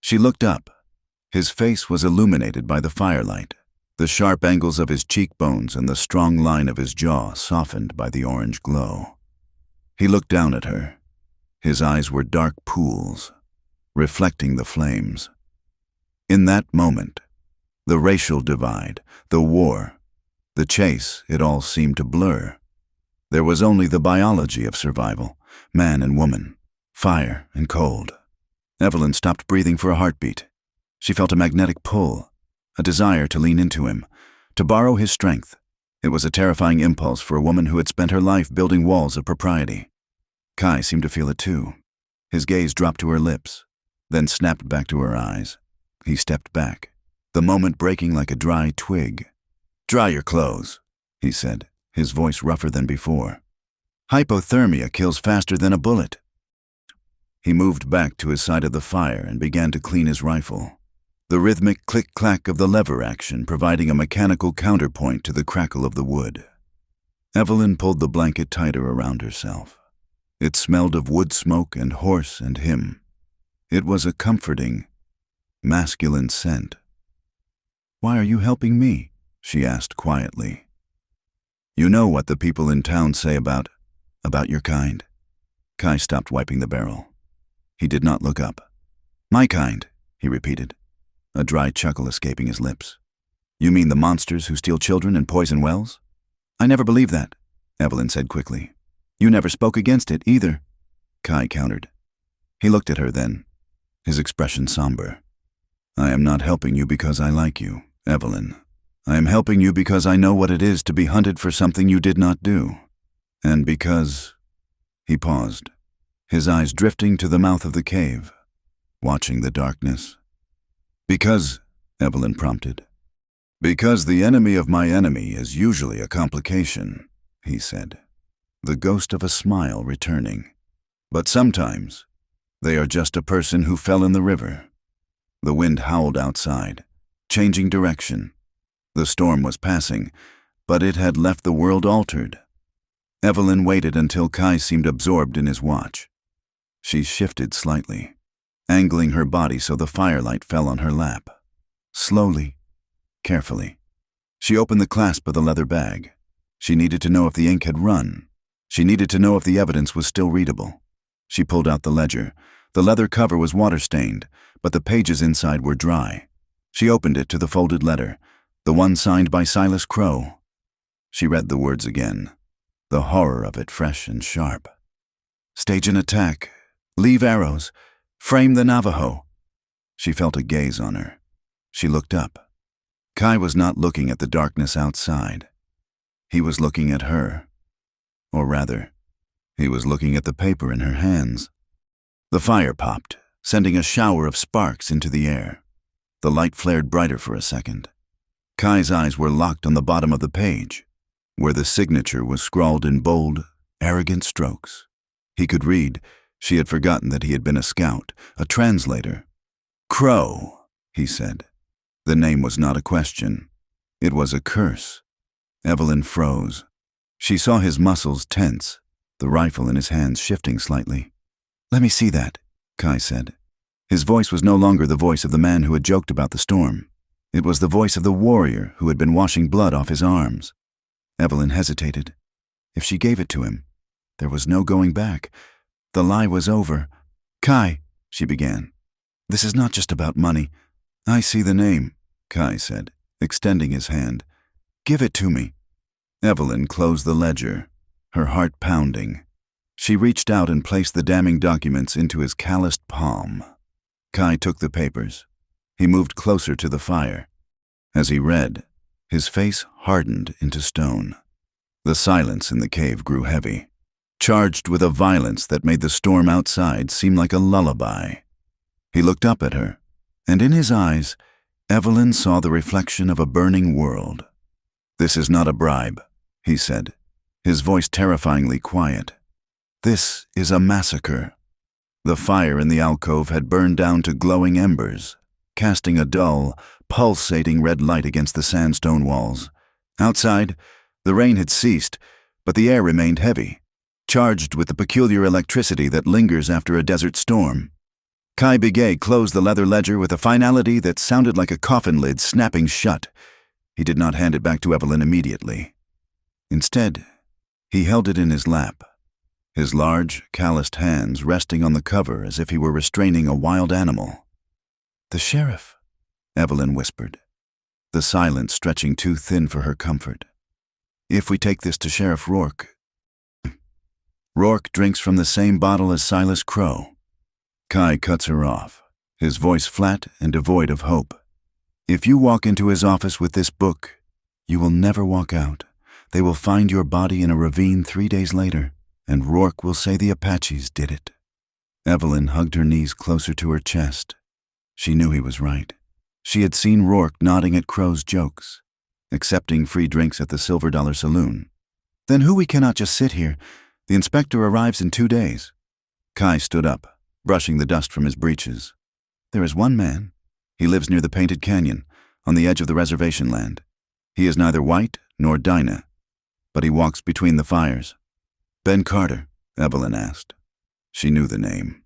A: She looked up. His face was illuminated by the firelight, the sharp angles of his cheekbones and the strong line of his jaw softened by the orange glow. He looked down at her. His eyes were dark pools, reflecting the flames. In that moment, the racial divide, the war, the chase, it all seemed to blur. There was only the biology of survival, man and woman, fire and cold. Evelyn stopped breathing for a heartbeat. She felt a magnetic pull, a desire to lean into him, to borrow his strength. It was a terrifying impulse for a woman who had spent her life building walls of propriety. Kai seemed to feel it too. His gaze dropped to her lips, then snapped back to her eyes. He stepped back, the moment breaking like a dry twig. "Dry your clothes," he said, his voice rougher than before. Hypothermia kills faster than a bullet. He moved back to his side of the fire and began to clean his rifle, the rhythmic click-clack of the lever action providing a mechanical counterpoint to the crackle of the wood. Evelyn pulled the blanket tighter around herself. It smelled of wood smoke and horse and him. It was a comforting, masculine scent. "Why are you helping me?" she asked quietly. "You know what the people in town say about your kind?" Kai stopped wiping the barrel. He did not look up. "My kind," he repeated, a dry chuckle escaping his lips. "You mean the monsters who steal children and poison wells?" "I never believed that," Evelyn said quickly. "You never spoke against it, either," Kai countered. He looked at her then, his expression somber. "I am not helping you because I like you, Evelyn. I am helping you because I know what it is to be hunted for something you did not do. And because—" He paused, his eyes drifting to the mouth of the cave, watching the darkness. "Because," Evelyn prompted. "Because the enemy of my enemy is usually a complication," he said, the ghost of a smile returning. "But sometimes they are just a person who fell in the river." The wind howled outside, changing direction. The storm was passing, but it had left the world altered. Evelyn waited until Kai seemed absorbed in his watch. She shifted slightly, angling her body so the firelight fell on her lap. Slowly, carefully, she opened the clasp of the leather bag. She needed to know if the ink had run. She needed to know if the evidence was still readable. She pulled out the ledger. The leather cover was water-stained, but the pages inside were dry. She opened it to the folded letter, the one signed by Silas Crow. She read the words again, the horror of it fresh and sharp. "Stage an attack. Leave arrows. Frame the Navajo." She felt a gaze on her. She looked up. Kai was not looking at the darkness outside. He was looking at her. Or rather, he was looking at the paper in her hands. The fire popped, sending a shower of sparks into the air. The light flared brighter for a second. Kai's eyes were locked on the bottom of the page, where the signature was scrawled in bold, arrogant strokes. He could read. She had forgotten that he had been a scout, a translator. "Crow," he said. The name was not a question. It was a curse. Evelyn froze. She saw his muscles tense, the rifle in his hands shifting slightly. "Let me see that," Kai said. His voice was no longer the voice of the man who had joked about the storm. It was the voice of the warrior who had been washing blood off his arms. Evelyn hesitated. If she gave it to him, there was no going back. The lie was over. "Kai," she began, "this is not just about money." "I see the name," Kai said, extending his hand. "Give it to me." Evelyn closed the ledger, her heart pounding. She reached out and placed the damning documents into his calloused palm. Kai took the papers. He moved closer to the fire. As he read, his face hardened into stone. The silence in the cave grew heavy, charged with a violence that made the storm outside seem like a lullaby. He looked up at her, and in his eyes, Evelyn saw the reflection of a burning world. "This is not a bribe," he said, his voice terrifyingly quiet. "This is a massacre." The fire in the alcove had burned down to glowing embers, casting a dull, pulsating red light against the sandstone walls. Outside, the rain had ceased, but the air remained heavy, charged with the peculiar electricity that lingers after a desert storm. Kai Bigay closed the leather ledger with a finality that sounded like a coffin lid snapping shut. He did not hand it back to Evelyn immediately. Instead, he held it in his lap, his large, calloused hands resting on the cover as if he were restraining a wild animal. "The sheriff," Evelyn whispered, the silence stretching too thin for her comfort. "If we take this to Sheriff Rourke..." "Rourke drinks from the same bottle as Silas Crow." Kai cuts her off, his voice flat and devoid of hope. "If you walk into his office with this book, you will never walk out. They will find your body in a ravine 3 days later, and Rourke will say the Apaches did it." Evelyn hugged her knees closer to her chest. She knew he was right. She had seen Rourke nodding at Crow's jokes, accepting free drinks at the Silver Dollar Saloon. "Then who we cannot just sit here. The inspector arrives in 2 days. Kai stood up, brushing the dust from his breeches. There is one man. He lives near the Painted Canyon, on the edge of the reservation land. He is neither white nor Dinah, but he walks between the fires. Ben Carter, Evelyn asked. She knew the name.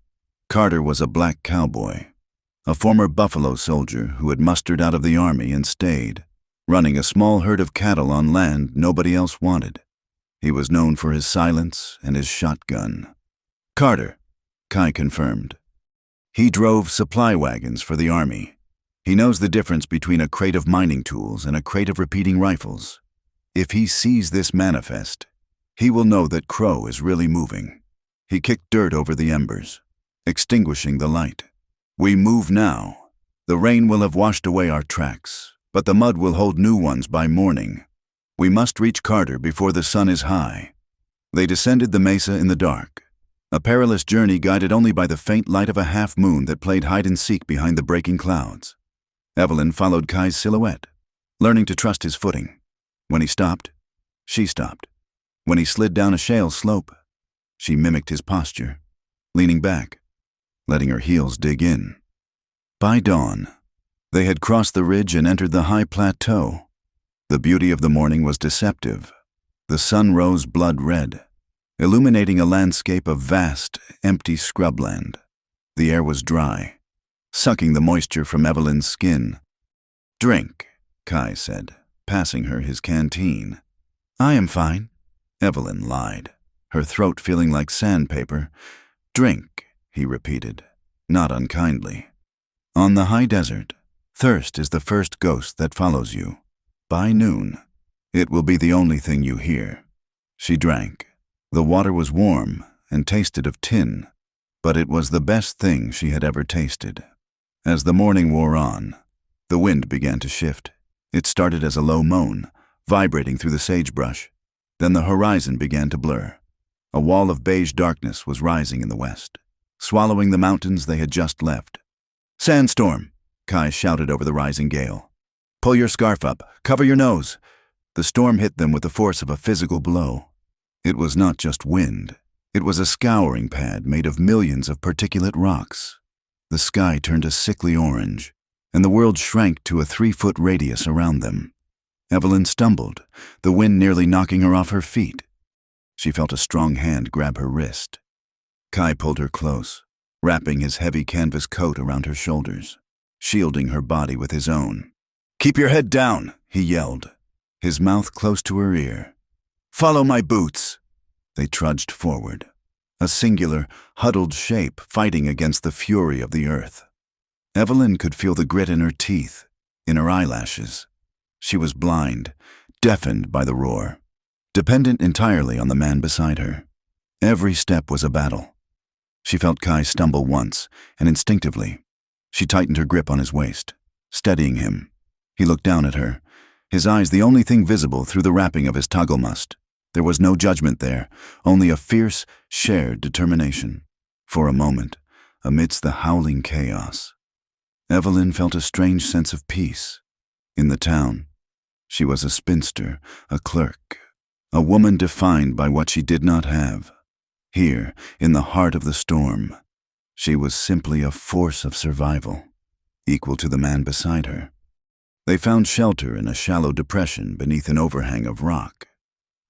A: Carter was a black cowboy, a former buffalo soldier who had mustered out of the army and stayed, running a small herd of cattle on land nobody else wanted. He was known for his silence and his shotgun. Carter, Kai confirmed. He drove supply wagons for the army. He knows the difference between a crate of mining tools and a crate of repeating rifles. If he sees this manifest, he will know that Crow is really moving. He kicked dirt over the embers, extinguishing the light. We move now. The rain will have washed away our tracks, but the mud will hold new ones by morning. We must reach Carter before the sun is high. They descended the mesa in the dark, a perilous journey guided only by the faint light of a half-moon that played hide-and-seek behind the breaking clouds. Evelyn followed Kai's silhouette, learning to trust his footing. When he stopped, she stopped. When he slid down a shale slope, she mimicked his posture, leaning back, letting her heels dig in. By dawn, they had crossed the ridge and entered the high plateau. The beauty of the morning was deceptive. The sun rose blood red, illuminating a landscape of vast, empty scrubland. The air was dry, sucking the moisture from Evelyn's skin. "Drink," Kai said, passing her his canteen. "I am fine," Evelyn lied, her throat feeling like sandpaper. "Drink," he repeated, not unkindly. On the high desert, thirst is the first ghost that follows you. By noon, it will be the only thing you hear. She drank. The water was warm and tasted of tin, but it was the best thing she had ever tasted. As the morning wore on, the wind began to shift. It started as a low moan, vibrating through the sagebrush. Then the horizon began to blur. A wall of beige darkness was rising in the west, swallowing the mountains they had just left. "Sandstorm!" Kai shouted over the rising gale. "Pull your scarf up. Cover your nose." The storm hit them with the force of a physical blow. It was not just wind. It was a scouring pad made of millions of particulate rocks. The sky turned a sickly orange, and the world shrank to a 3-foot radius around them. Evelyn stumbled, the wind nearly knocking her off her feet. She felt a strong hand grab her wrist. Kai pulled her close, wrapping his heavy canvas coat around her shoulders, shielding her body with his own. "Keep your head down," he yelled, his mouth close to her ear. "Follow my boots." They trudged forward, a singular, huddled shape fighting against the fury of the earth. Evelyn could feel the grit in her teeth, in her eyelashes. She was blind, deafened by the roar, dependent entirely on the man beside her. Every step was a battle. She felt Kai stumble once, and instinctively, she tightened her grip on his waist, steadying him. He looked down at her, his eyes the only thing visible through the wrapping of his toggle must. There was no judgment there, only a fierce, shared determination. For a moment, amidst the howling chaos, Evelyn felt a strange sense of peace. In the town, she was a spinster, a clerk, a woman defined by what she did not have. Here, in the heart of the storm, she was simply a force of survival, equal to the man beside her. They found shelter in a shallow depression beneath an overhang of rock.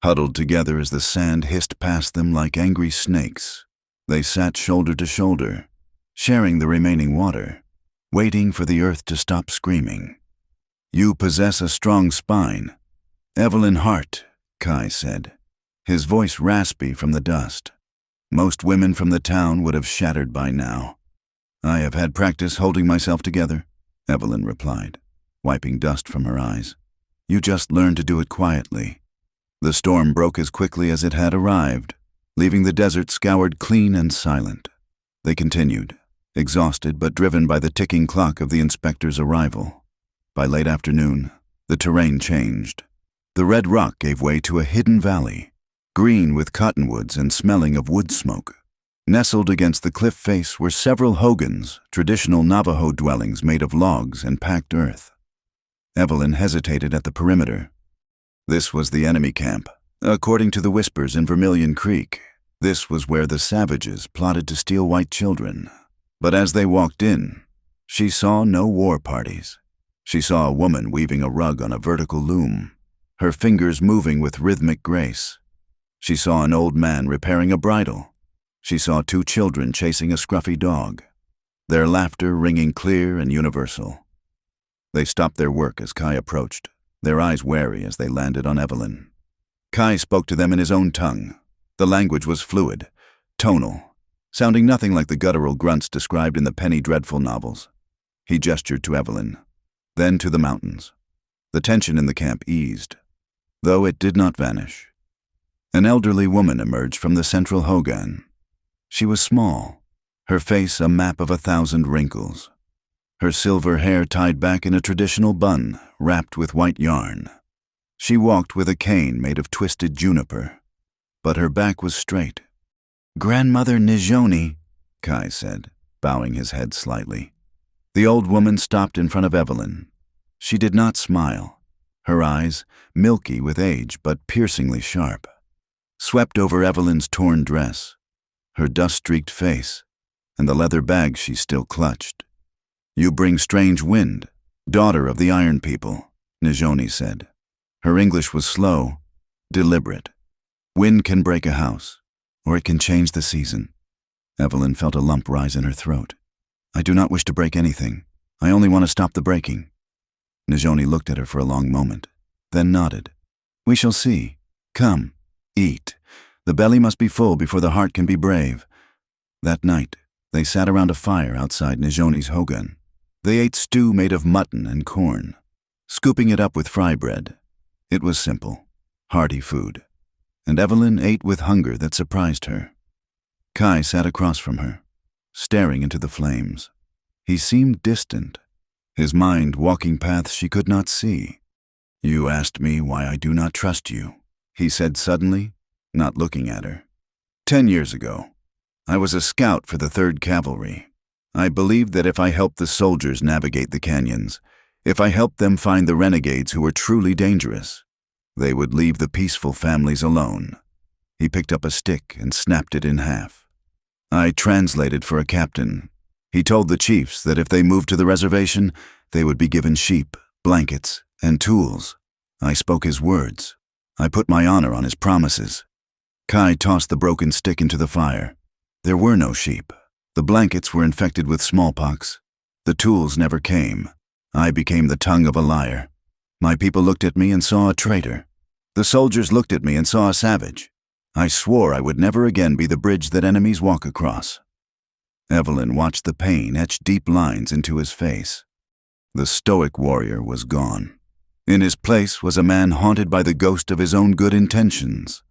A: Huddled together as the sand hissed past them like angry snakes, they sat shoulder to shoulder, sharing the remaining water, waiting for the earth to stop screaming. "You possess a strong spine." "Evelyn Hart," Kai said, his voice raspy from the dust. Most women from the town would have shattered by now. "I have had practice holding myself together," Evelyn replied, wiping dust from her eyes. "You just learned to do it quietly." The storm broke as quickly as it had arrived, leaving the desert scoured clean and silent. They continued, exhausted but driven by the ticking clock of the inspector's arrival. By late afternoon, the terrain changed. The red rock gave way to a hidden valley, green with cottonwoods and smelling of wood smoke. Nestled against the cliff face were several hogans, traditional Navajo dwellings made of logs and packed earth. Evelyn hesitated at the perimeter. This was the enemy camp, according to the whispers in Vermilion Creek. This was where the savages plotted to steal white children. But as they walked in, she saw no war parties. She saw a woman weaving a rug on a vertical loom, her fingers moving with rhythmic grace. She saw an old man repairing a bridle. She saw two children chasing a scruffy dog, their laughter ringing clear and universal. They stopped their work as Kai approached, their eyes wary as they landed on Evelyn. Kai spoke to them in his own tongue. The language was fluid, tonal, sounding nothing like the guttural grunts described in the Penny Dreadful novels. He gestured to Evelyn, then to the mountains. The tension in the camp eased, though it did not vanish. An elderly woman emerged from the central hogan. She was small, her face a map of 1,000 wrinkles. Her silver hair tied back in a traditional bun, wrapped with white yarn. She walked with a cane made of twisted juniper, but her back was straight. "Grandmother Nijoni," Kai said, bowing his head slightly. The old woman stopped in front of Evelyn. She did not smile, her eyes, milky with age but piercingly sharp, swept over Evelyn's torn dress, her dust-streaked face, and the leather bag she still clutched. "You bring strange wind, daughter of the Iron People," Nijoni said. Her English was slow, deliberate. "Wind can break a house, or it can change the season." Evelyn felt a lump rise in her throat. "I do not wish to break anything. I only want to stop the breaking." Nijoni looked at her for a long moment, then nodded. "We shall see. Come, eat. The belly must be full before the heart can be brave." That night, they sat around a fire outside Nijoni's hogan. They ate stew made of mutton and corn, scooping it up with fry bread. It was simple, hearty food, and Evelyn ate with hunger that surprised her. Kai sat across from her, staring into the flames. He seemed distant, his mind walking paths she could not see. "You asked me why I do not trust you," he said suddenly, not looking at her. 10 years ago, I was a scout for the 3rd Cavalry. I believed that if I helped the soldiers navigate the canyons, if I helped them find the renegades who were truly dangerous, they would leave the peaceful families alone. He picked up a stick and snapped it in half. I translated for a captain. He told the chiefs that if they moved to the reservation, they would be given sheep, blankets, and tools. I spoke his words. I put my honor on his promises. Kai tossed the broken stick into the fire. There were no sheep. The blankets were infected with smallpox. The tools never came. I became the tongue of a liar. My people looked at me and saw a traitor. The soldiers looked at me and saw a savage. I swore I would never again be the bridge that enemies walk across. Evelyn watched the pain etch deep lines into his face. The stoic warrior was gone. In his place was a man haunted by the ghost of his own good intentions.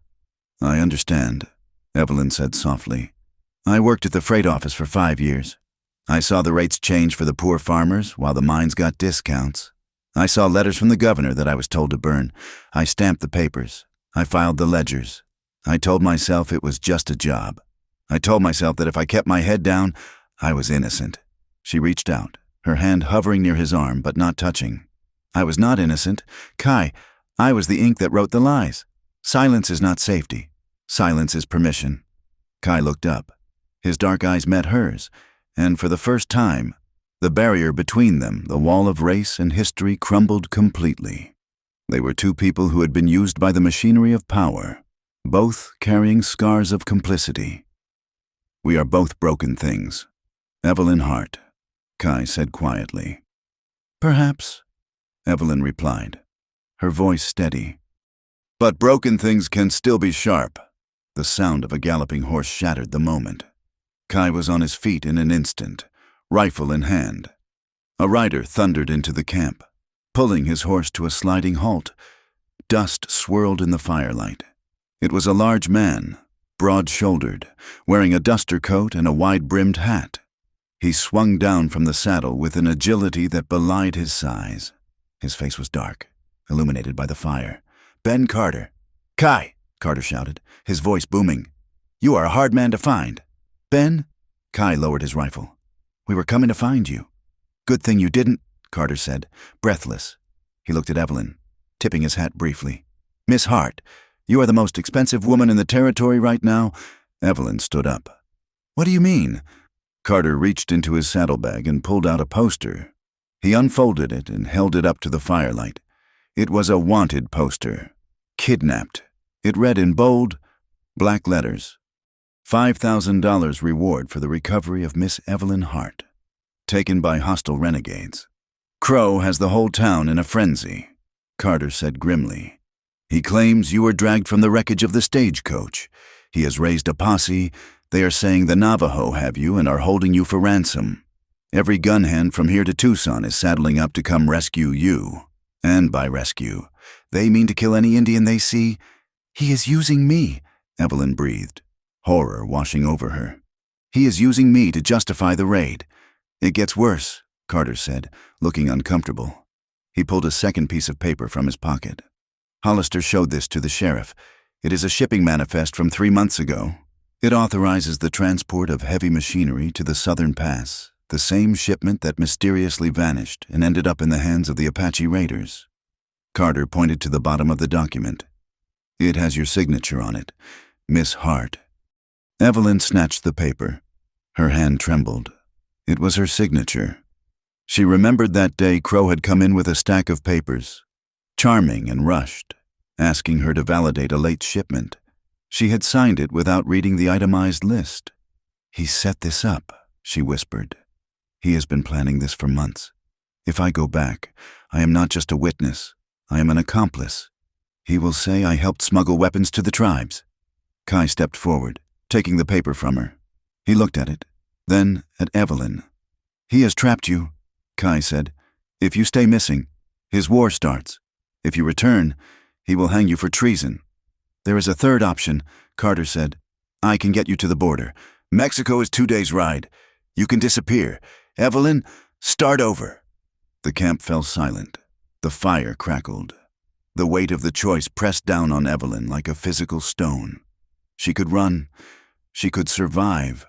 A: "I understand," Evelyn said softly. "I worked at the freight office for 5 years. I saw the rates change for the poor farmers while the mines got discounts. I saw letters from the governor that I was told to burn. I stamped the papers. I filed the ledgers. I told myself it was just a job. I told myself that if I kept my head down, I was innocent." She reached out, her hand hovering near his arm but not touching. "I was not innocent. Kai, I was the ink that wrote the lies. Silence is not safety. Silence is permission." Kai looked up. His dark eyes met hers, and for the first time, the barrier between them, the wall of race and history, crumbled completely. They were two people who had been used by the machinery of power, both carrying scars of complicity. "We are both broken things. Evelyn Hart," Kai said quietly. "Perhaps," Evelyn replied, her voice steady. "But broken things can still be sharp." The sound of a galloping horse shattered the moment. Kai was on his feet in an instant, rifle in hand. A rider thundered into the camp, pulling his horse to a sliding halt. Dust swirled in the firelight. It was a large man, broad-shouldered, wearing a duster coat and a wide-brimmed hat. He swung down from the saddle with an agility that belied his size. His face was dark, illuminated by the fire. "Ben Carter." "Kai," Carter shouted, his voice booming. "You are a hard man to find." "Ben?" Kai lowered his rifle. "We were coming to find you." "Good thing you didn't," Carter said, breathless. He looked at Evelyn, tipping his hat briefly. "Miss Hart, you are the most expensive woman in the territory right now, Evelyn stood up. "What do you mean?" Carter reached into his saddlebag and pulled out a poster. He unfolded it and held it up to the firelight. It was a wanted poster. Kidnapped. It read in bold, black letters, $5,000 reward for the recovery of Miss Evelyn Hart. Taken by hostile renegades. "Crow has the whole town in a frenzy," Carter said grimly. "He claims you were dragged from the wreckage of the stagecoach. He has raised a posse. They are saying the Navajo have you and are holding you for ransom. Every gun hand from here to Tucson is saddling up to come rescue you. And by rescue, they mean to kill any Indian they see." "He is using me," Evelyn breathed, horror washing over her. "He is using me to justify the raid." "It gets worse," Carter said, looking uncomfortable. He pulled a second piece of paper from his pocket. Hollister showed this to the sheriff. "It is a shipping manifest from 3 months ago. It authorizes the transport of heavy machinery to the Southern Pass, the same shipment that mysteriously vanished and ended up in the hands of the Apache raiders." Carter pointed to the bottom of the document. "It has your signature on it, Miss Hart." Evelyn snatched the paper. Her hand trembled. It was her signature. She remembered that day Crow had come in with a stack of papers, charming and rushed, asking her to validate a late shipment. She had signed it without reading the itemized list. "He set this up," she whispered. "He has been planning this for months. If I go back, I am not just a witness, I am an accomplice. He will say I helped smuggle weapons to the tribes." Kai stepped forward, taking the paper from her. He looked at it, then at Evelyn. "He has trapped you," Kai said. "If you stay missing, his war starts. If you return, he will hang you for treason." "There is a third option," Carter said. "I can get you to the border. Mexico is 2 days' ride. You can disappear. Evelyn, start over." The camp fell silent. The fire crackled. The weight of the choice pressed down on Evelyn like a physical stone. She could run. She could survive.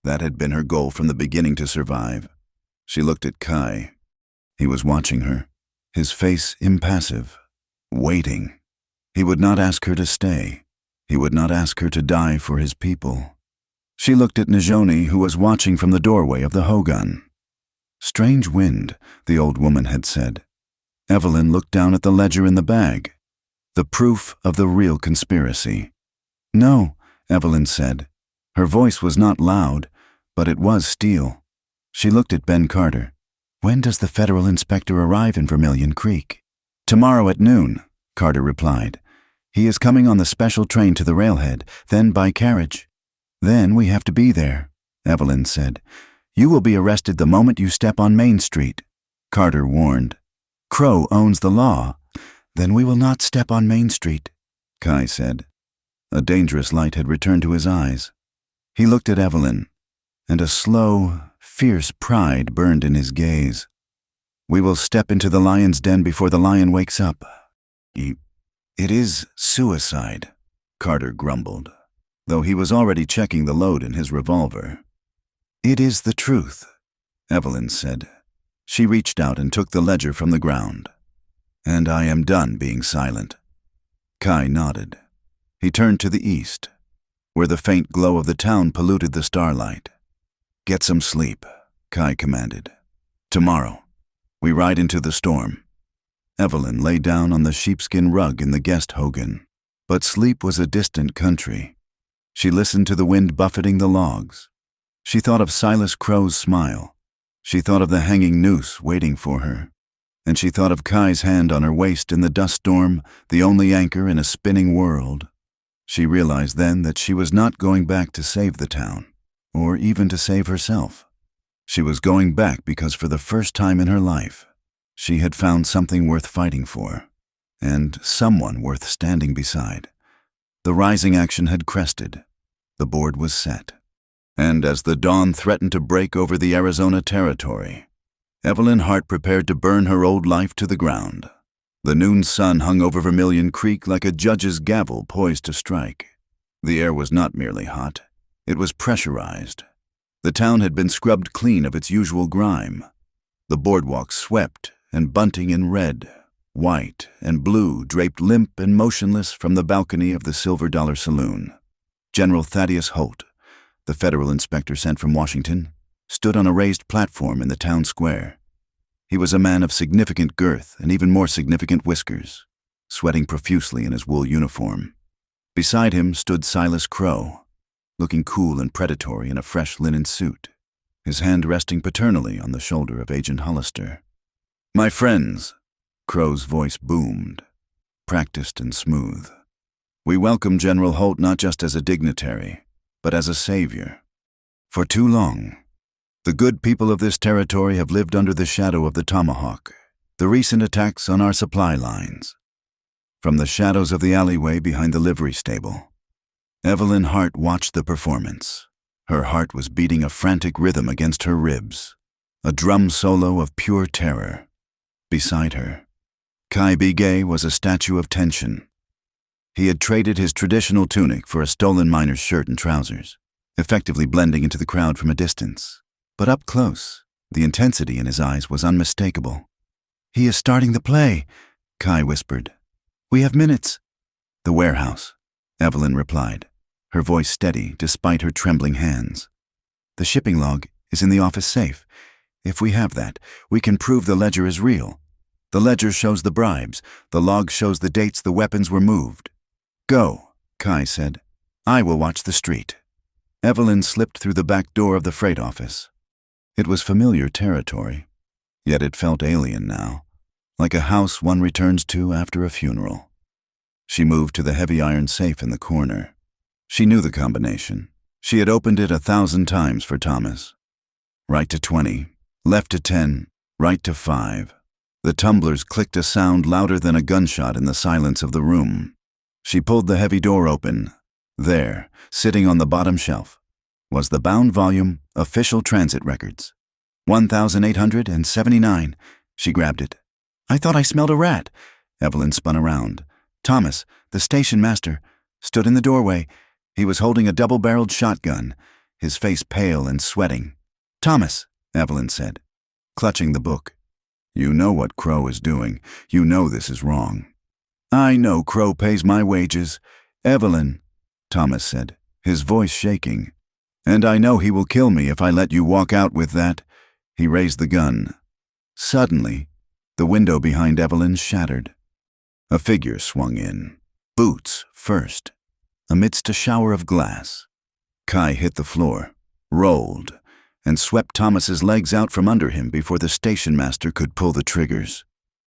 A: That had been her goal from the beginning, to survive. She looked at Kai. He was watching her, his face impassive, waiting. He would not ask her to stay. He would not ask her to die for his people. She looked at Najoni, who was watching from the doorway of the hogan. "Strange wind," the old woman had said. Evelyn looked down at the ledger in the bag. The proof of the real conspiracy. "No," Evelyn said. Her voice was not loud, but it was steel. She looked at Ben Carter. "When does the federal inspector arrive in Vermilion Creek?" "Tomorrow at noon," Carter replied. "He is coming on the special train to the railhead, then by carriage." "Then we have to be there," Evelyn said. "You will be arrested the moment you step on Main Street," Carter warned. "Crow owns the law." "Then we will not step on Main Street," Kai said. A dangerous light had returned to his eyes. He looked at Evelyn, and a slow, fierce pride burned in his gaze. "We will step into the lion's den before the lion wakes up." "It is suicide," Carter grumbled, though he was already checking the load in his revolver. "It is the truth," Evelyn said. She reached out and took the ledger from the ground. "And I am done being silent." Kai nodded. He turned to the east, where the faint glow of the town polluted the starlight. "Get some sleep," Kai commanded. "Tomorrow, we ride into the storm." Evelyn lay down on the sheepskin rug in the guest hogan, but sleep was a distant country. She listened to the wind buffeting the logs. She thought of Silas Crow's smile. She thought of the hanging noose waiting for her. And she thought of Kai's hand on her waist in the dust storm, the only anchor in a spinning world. She realized then that she was not going back to save the town, or even to save herself. She was going back because for the first time in her life, she had found something worth fighting for, and someone worth standing beside. The rising action had crested. The board was set. And as the dawn threatened to break over the Arizona territory, Evelyn Hart prepared to burn her old life to the ground. The noon sun hung over Vermilion Creek like a judge's gavel poised to strike. The air was not merely hot, it was pressurized. The town had been scrubbed clean of its usual grime. The boardwalk swept, and bunting in red, white, and blue draped limp and motionless from the balcony of the Silver Dollar Saloon. General Thaddeus Holt, the federal inspector sent from Washington, stood on a raised platform in the town square. He was a man of significant girth and even more significant whiskers, sweating profusely in his wool uniform. Beside him stood Silas Crow, looking cool and predatory in a fresh linen suit, his hand resting paternally on the shoulder of Agent Hollister. "My friends," Crow's voice boomed, practiced and smooth. "We welcome General Holt not just as a dignitary, but as a savior. For too long, the good people of this territory have lived under the shadow of the tomahawk, the recent attacks on our supply lines." From the shadows of the alleyway behind the livery stable, Evelyn Hart watched the performance. Her heart was beating a frantic rhythm against her ribs, a drum solo of pure terror. Beside her, Kai Bigay was a statue of tension. He had traded his traditional tunic for a stolen miner's shirt and trousers, effectively blending into the crowd from a distance. But up close, the intensity in his eyes was unmistakable. "He is starting the play," Kai whispered. "We have minutes." "The warehouse," Evelyn replied, her voice steady despite her trembling hands. "The shipping log is in the office safe. If we have that, we can prove the ledger is real. The ledger shows the bribes. The log shows the dates the weapons were moved." "Go," Kai said. "I will watch the street." Evelyn slipped through the back door of the freight office. It was familiar territory, yet it felt alien now, like a house one returns to after a funeral. She moved to the heavy iron safe in the corner. She knew the combination. She had opened it 1,000 times for Thomas. Right to 20, left to 10, right to 5. The tumblers clicked a sound louder than a gunshot in the silence of the room. She pulled the heavy door open. There, sitting on the bottom shelf, was the bound volume, Official Transit Records. 1879. She grabbed it. "I thought I smelled a rat." Evelyn spun around. Thomas, the station master, stood in the doorway. He was holding a double-barreled shotgun, his face pale and sweating. "Thomas," Evelyn said, clutching the book. "You know what Crow is doing. You know this is wrong." "I know Crow pays my wages." "Evelyn," Thomas said, his voice shaking. "And I know he will kill me if I let you walk out with that." He raised the gun. Suddenly, the window behind Evelyn shattered. A figure swung in, boots first, amidst a shower of glass. Kai hit the floor, rolled, and swept Thomas's legs out from under him before the station master could pull the triggers.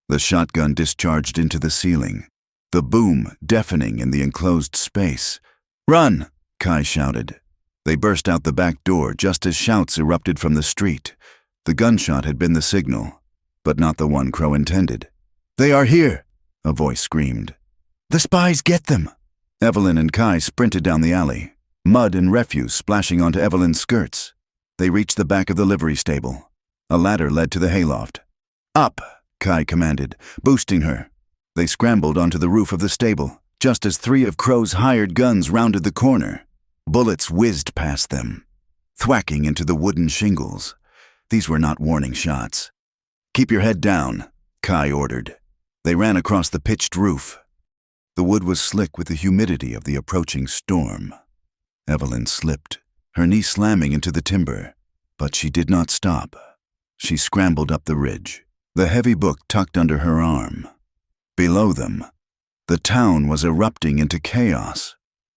A: The shotgun discharged into the ceiling, the boom deafening in the enclosed space. "Run!" Kai shouted. They burst out the back door just as shouts erupted from the street. The gunshot had been the signal, but not the one Crow intended. "They are here!" a voice screamed. "The spies get them!" Evelyn and Kai sprinted down the alley, mud and refuse splashing onto Evelyn's skirts. They reached the back of the livery stable. A ladder led to the hayloft. "Up!" Kai commanded, boosting her. They scrambled onto the roof of the stable, just as 3 of Crow's hired guns rounded the corner. Bullets whizzed past them, thwacking into the wooden shingles. These were not warning shots. "Keep your head down," Kai ordered. They ran across the pitched roof. The wood was slick with the humidity of the approaching storm. Evelyn slipped, her knee slamming into the timber, but she did not stop. She scrambled up the ridge, the heavy book tucked under her arm. Below them, the town was erupting into chaos.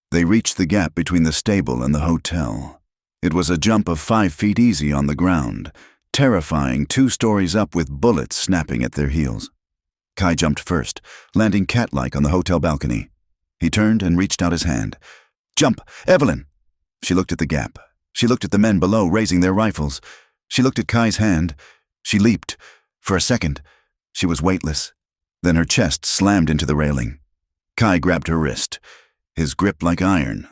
A: They reached the gap between the stable and the hotel. It was a jump of 5 feet easy on the ground, terrifying 2 stories up with bullets snapping at their heels. Kai jumped first, landing cat-like on the hotel balcony. He turned and reached out his hand. "Jump, Evelyn!" She looked at the gap. She looked at the men below raising their rifles. She looked at Kai's hand. She leaped. For a second, she was weightless. Then her chest slammed into the railing. Kai grabbed her wrist, his grip like iron,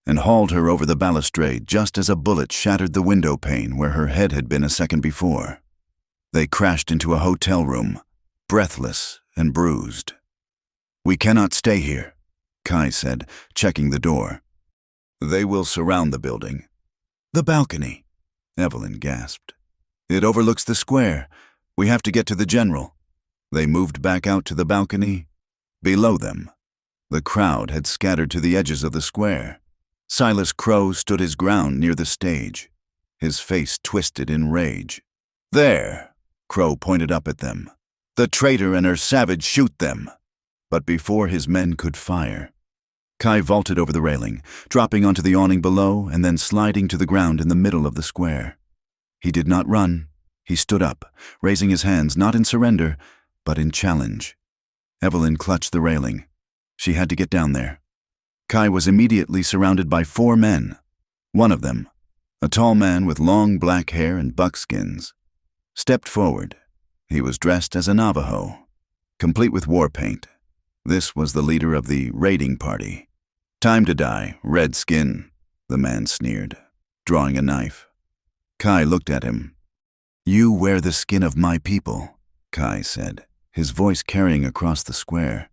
A: and hauled her over the balustrade just as a bullet shattered the window pane where her head had been a second before. They crashed into a hotel room, breathless and bruised. "We cannot stay here," Kai said, checking the door. "They will surround the building." "The balcony," Evelyn gasped. "It overlooks the square. We have to get to the general." They moved back out to the balcony. Below them, the crowd had scattered to the edges of the square. Silas Crow stood his ground near the stage, his face twisted in rage. "There!" Crow pointed up at them. "The traitor and her savage shoot them!" But before his men could fire, Kai vaulted over the railing, dropping onto the awning below and then sliding to the ground in the middle of the square. He did not run. He stood up, raising his hands not in surrender, but in challenge. Evelyn clutched the railing. She had to get down there. Kai was immediately surrounded by 4 men. One of them, a tall man with long black hair and buckskins, stepped forward. He was dressed as a Navajo, complete with war paint. This was the leader of the raiding party. "Time to die, redskin," the man sneered, drawing a knife. Kai looked at him. "You wear the skin of my people," Kai said, his voice carrying across the square.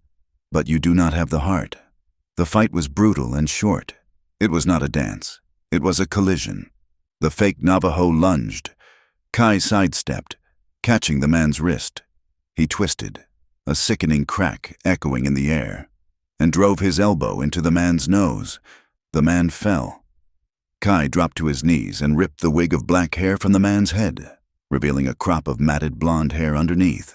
A: "But you do not have the heart." The fight was brutal and short. It was not a dance. It was a collision. The fake Navajo lunged. Kai sidestepped, catching the man's wrist. He twisted, a sickening crack echoing in the air, and drove his elbow into the man's nose. The man fell. Kai dropped to his knees and ripped the wig of black hair from the man's head, revealing a crop of matted blonde hair underneath.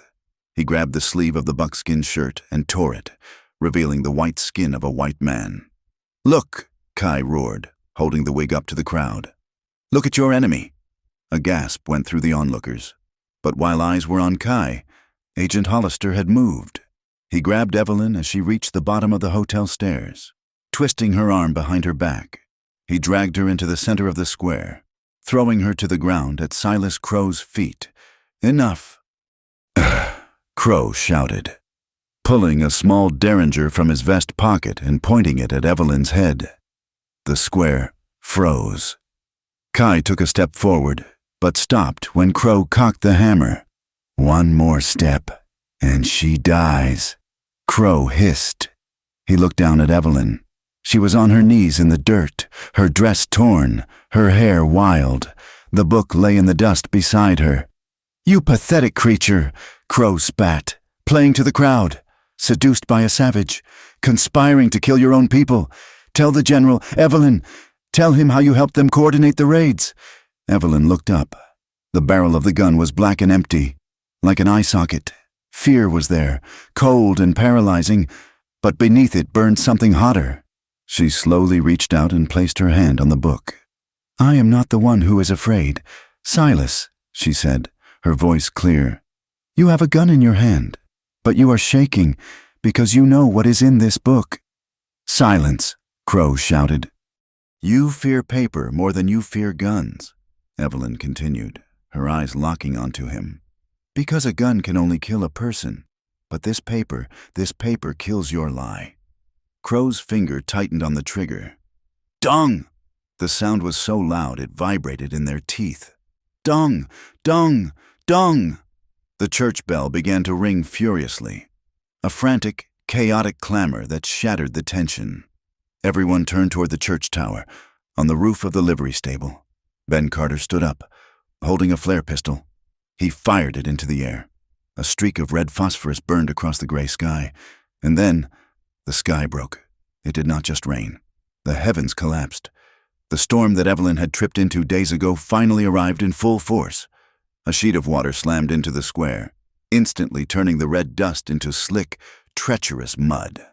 A: He grabbed the sleeve of the buckskin shirt and tore it, revealing the white skin of a white man. "Look!" Kai roared, holding the wig up to the crowd. "Look at your enemy!" A gasp went through the onlookers. But while eyes were on Kai, Agent Hollister had moved. He grabbed Evelyn as she reached the bottom of the hotel stairs. Twisting her arm behind her back, he dragged her into the center of the square, throwing her to the ground at Silas Crow's feet. "Enough!" Crow shouted, pulling a small derringer from his vest pocket and pointing it at Evelyn's head. The square froze. Kai took a step forward, but stopped when Crow cocked the hammer. "One more step, and she dies," Crow hissed. He looked down at Evelyn. She was on her knees in the dirt, her dress torn, her hair wild. The book lay in the dust beside her. "You pathetic creature," Crow spat, "playing to the crowd, seduced by a savage, conspiring to kill your own people. Tell the general, Evelyn, tell him how you helped them coordinate the raids." Evelyn looked up. The barrel of the gun was black and empty, like an eye socket. Fear was there, cold and paralyzing, but beneath it burned something hotter. She slowly reached out and placed her hand on the book. "I am not the one who is afraid. Silas," she said, her voice clear. "You have a gun in your hand, but you are shaking because you know what is in this book." "Silence," Crow shouted. "You fear paper more than you fear guns," Evelyn continued, her eyes locking onto him. "Because a gun can only kill a person, but this paper kills your lie." Crow's finger tightened on the trigger. "Dung!" The sound was so loud it vibrated in their teeth. "Dung! Dung! Dung!" The church bell began to ring furiously, a frantic, chaotic clamor that shattered the tension. Everyone turned toward the church tower, on the roof of the livery stable. Ben Carter stood up, holding a flare pistol. He fired it into the air. A streak of red phosphorus burned across the gray sky, and then the sky broke. It did not just rain. The heavens collapsed. The storm that Evelyn had tripped into days ago finally arrived in full force. A sheet of water slammed into the square, instantly turning the red dust into slick, treacherous mud.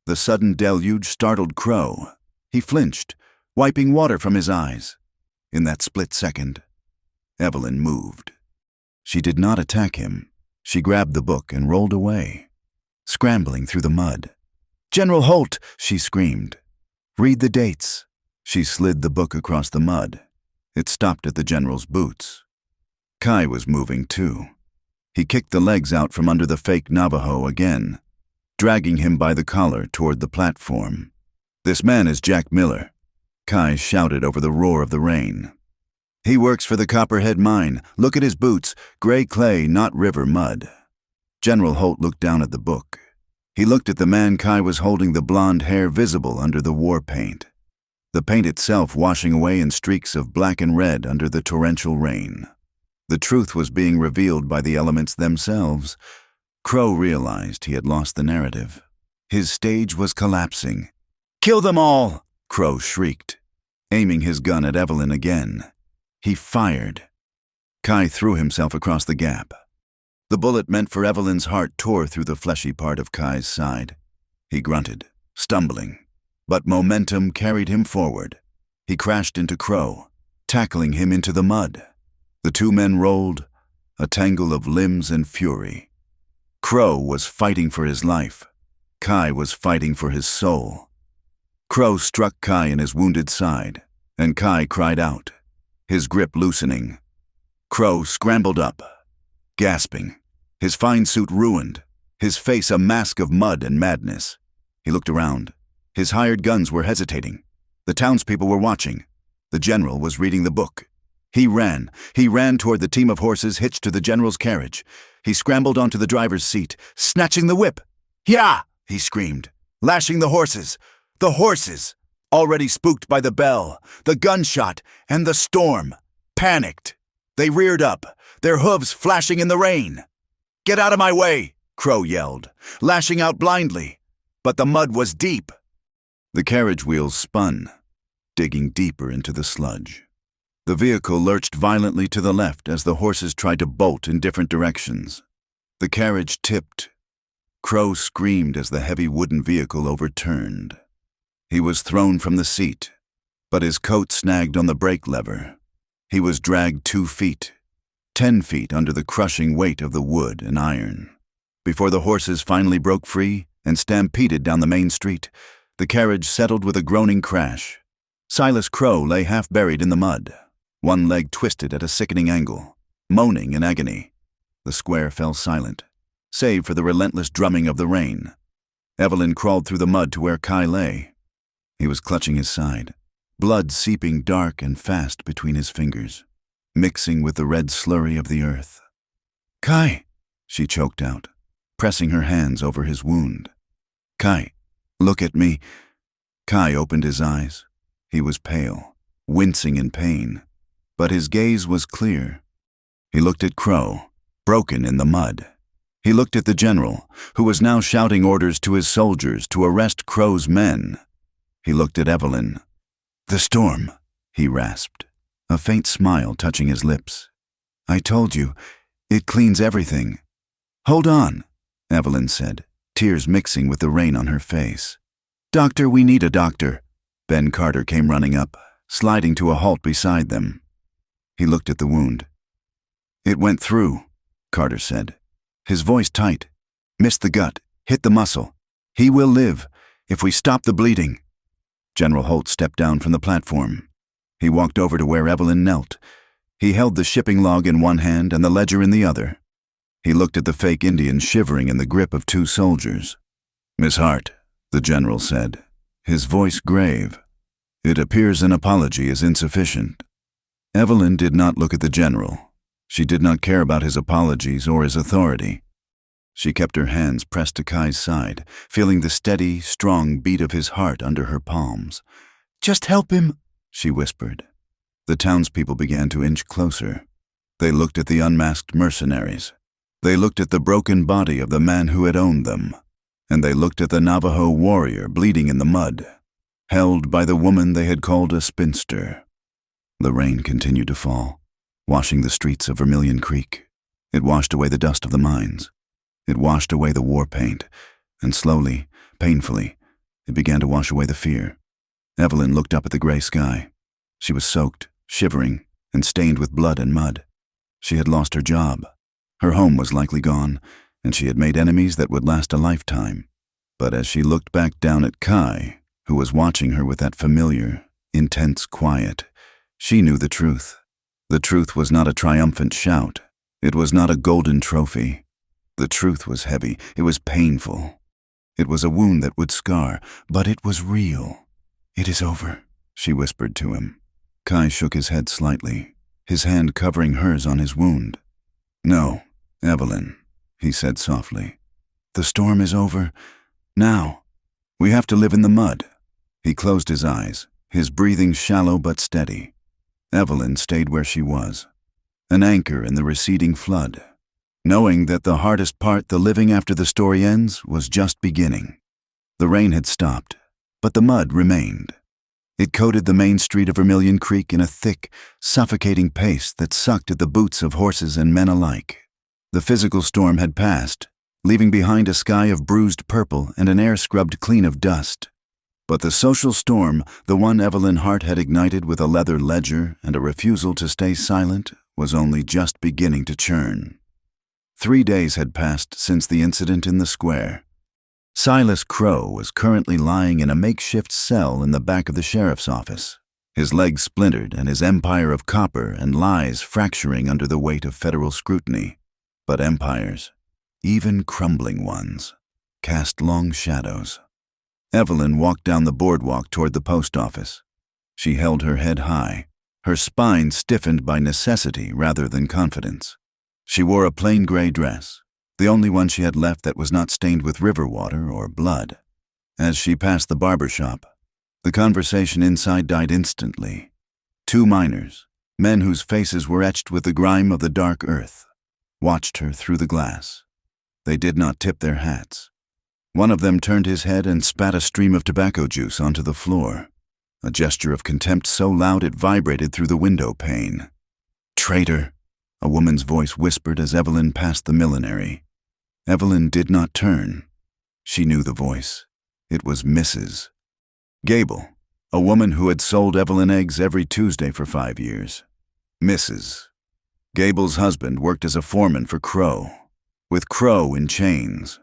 A: The sudden deluge startled Crow. He flinched, wiping water from his eyes. In that split second, Evelyn moved. She did not attack him. She grabbed the book and rolled away, scrambling through the mud. "General Holt!" she screamed. "Read the dates." She slid the book across the mud. It stopped at the general's boots. Kai was moving too. He kicked the legs out from under the fake Navajo again, dragging him by the collar toward the platform. "This man is Jack Miller," Kai shouted over the roar of the rain. "He works for the Copperhead Mine. Look at his boots, gray clay, not river mud." General Holt looked down at the book. He looked at the man Kai was holding, the blonde hair visible under the war paint, the paint itself washing away in streaks of black and red under the torrential rain. The truth was being revealed by the elements themselves. Crow realized he had lost the narrative. His stage was collapsing. "Kill them all!" Crow shrieked, aiming his gun at Evelyn again. He fired. Kai threw himself across the gap. The bullet meant for Evelyn's heart tore through the fleshy part of Kai's side. He grunted, stumbling, but momentum carried him forward. He crashed into Crow, tackling him into the mud. The two men rolled, a tangle of limbs and fury. Crow was fighting for his life. Kai was fighting for his soul. Crow struck Kai in his wounded side, and Kai cried out, his grip loosening. Crow scrambled up, gasping, his fine suit ruined, his face a mask of mud and madness. He looked around. His hired guns were hesitating. The townspeople were watching. The general was reading the book. He ran toward the team of horses hitched to the general's carriage. He scrambled onto the driver's seat, snatching the whip. "Yeah!" he screamed, lashing the horses. The horses, already spooked by the bell, the gunshot, and the storm, panicked. They reared up, their hooves flashing in the rain. "Get out of my way!" Crow yelled, lashing out blindly. But the mud was deep. The carriage wheels spun, digging deeper into the sludge. The vehicle lurched violently to the left as the horses tried to bolt in different directions. The carriage tipped. Crow screamed as the heavy wooden vehicle overturned. He was thrown from the seat, but his coat snagged on the brake lever. He was dragged 2 feet, 10 feet under the crushing weight of the wood and iron. Before the horses finally broke free and stampeded down the main street, the carriage settled with a groaning crash. Silas Crow lay half buried in the mud, one leg twisted at a sickening angle, moaning in agony. The square fell silent, save for the relentless drumming of the rain. Evelyn crawled through the mud to where Kai lay. He was clutching his side, blood seeping dark and fast between his fingers, mixing with the red slurry of the earth. "Kai," she choked out, pressing her hands over his wound. "Kai, look at me." Kai opened his eyes. He was pale, wincing in pain, but his gaze was clear. He looked at Crow, broken in the mud. He looked at the general, who was now shouting orders to his soldiers to arrest Crow's men. He looked at Evelyn. "The storm," he rasped, a faint smile touching his lips. "I told you, it cleans everything." "Hold on," Evelyn said, tears mixing with the rain on her face. "Doctor, we need a doctor." Ben Carter came running up, sliding to a halt beside them. He looked at the wound. "It went through," Carter said, his voice tight. "Missed the gut, hit the muscle. He will live, if we stop the bleeding." General Holt stepped down from the platform. He walked over to where Evelyn knelt. He held the shipping log in one hand and the ledger in the other. He looked at the fake Indian shivering in the grip of 2 soldiers. "Miss Hart," the general said, his voice grave, "it appears an apology is insufficient." Evelyn did not look at the general. She did not care about his apologies or his authority. She kept her hands pressed to Kai's side, feeling the steady, strong beat of his heart under her palms. "Just help him," she whispered. The townspeople began to inch closer. They looked at the unmasked mercenaries. They looked at the broken body of the man who had owned them. And they looked at the Navajo warrior bleeding in the mud, held by the woman they had called a spinster. The rain continued to fall, washing the streets of Vermilion Creek. It washed away the dust of the mines. It washed away the war paint, and slowly, painfully, it began to wash away the fear. Evelyn looked up at the gray sky. She was soaked, shivering, and stained with blood and mud. She had lost her job. Her home was likely gone, and she had made enemies that would last a lifetime. But as she looked back down at Kai, who was watching her with that familiar, intense quiet, she knew the truth. The truth was not a triumphant shout. It was not a golden trophy. The truth was heavy. It was painful. It was a wound that would scar, but it was real. "It is over," she whispered to him. Kai shook his head slightly, his hand covering hers on his wound. "No, Evelyn," he said softly. "The storm is over. Now, we have to live in the mud." He closed his eyes, his breathing shallow but steady. Evelyn stayed where she was, an anchor in the receding flood, knowing that the hardest part, the living after the story ends, was just beginning. The rain had stopped, but the mud remained. It coated the main street of Vermilion Creek in a thick, suffocating paste that sucked at the boots of horses and men alike. The physical storm had passed, leaving behind a sky of bruised purple and an air scrubbed clean of dust. But the social storm, the one Evelyn Hart had ignited with a leather ledger and a refusal to stay silent, was only just beginning to churn. 3 days had passed since the incident in the square. Silas Crow was currently lying in a makeshift cell in the back of the sheriff's office, his legs splintered and his empire of copper and lies fracturing under the weight of federal scrutiny. But empires, even crumbling ones, cast long shadows. Evelyn walked down the boardwalk toward the post office. She held her head high, her spine stiffened by necessity rather than confidence. She wore a plain gray dress, the only one she had left that was not stained with river water or blood. As she passed the barber shop, the conversation inside died instantly. 2 miners, men whose faces were etched with the grime of the dark earth, watched her through the glass. They did not tip their hats. One of them turned his head and spat a stream of tobacco juice onto the floor, a gesture of contempt so loud it vibrated through the window pane. "Traitor," a woman's voice whispered as Evelyn passed the millinery. Evelyn did not turn. She knew the voice. It was Mrs. Gable, a woman who had sold Evelyn eggs every Tuesday for 5 years. Mrs. Gable's husband worked as a foreman for Crow, with Crow in chains.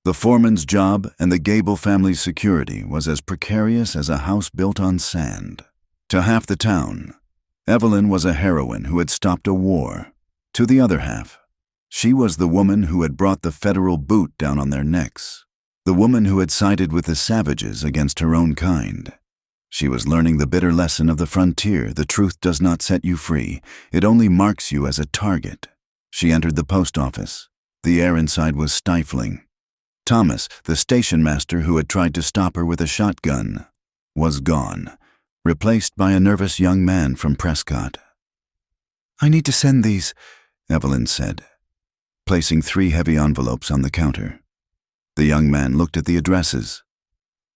A: The foreman's job and the Gable family's security was as precarious as a house built on sand. To half the town, Evelyn was a heroine who had stopped a war. To the other half, she was the woman who had brought the federal boot down on their necks, the woman who had sided with the savages against her own kind. She was learning the bitter lesson of the frontier: the truth does not set you free, it only marks you as a target. She entered the post office. The air inside was stifling. Thomas, the station master who had tried to stop her with a shotgun, was gone, replaced by a nervous young man from Prescott. "I need to send these," Evelyn said, placing 3 heavy envelopes on the counter. The young man looked at the addresses.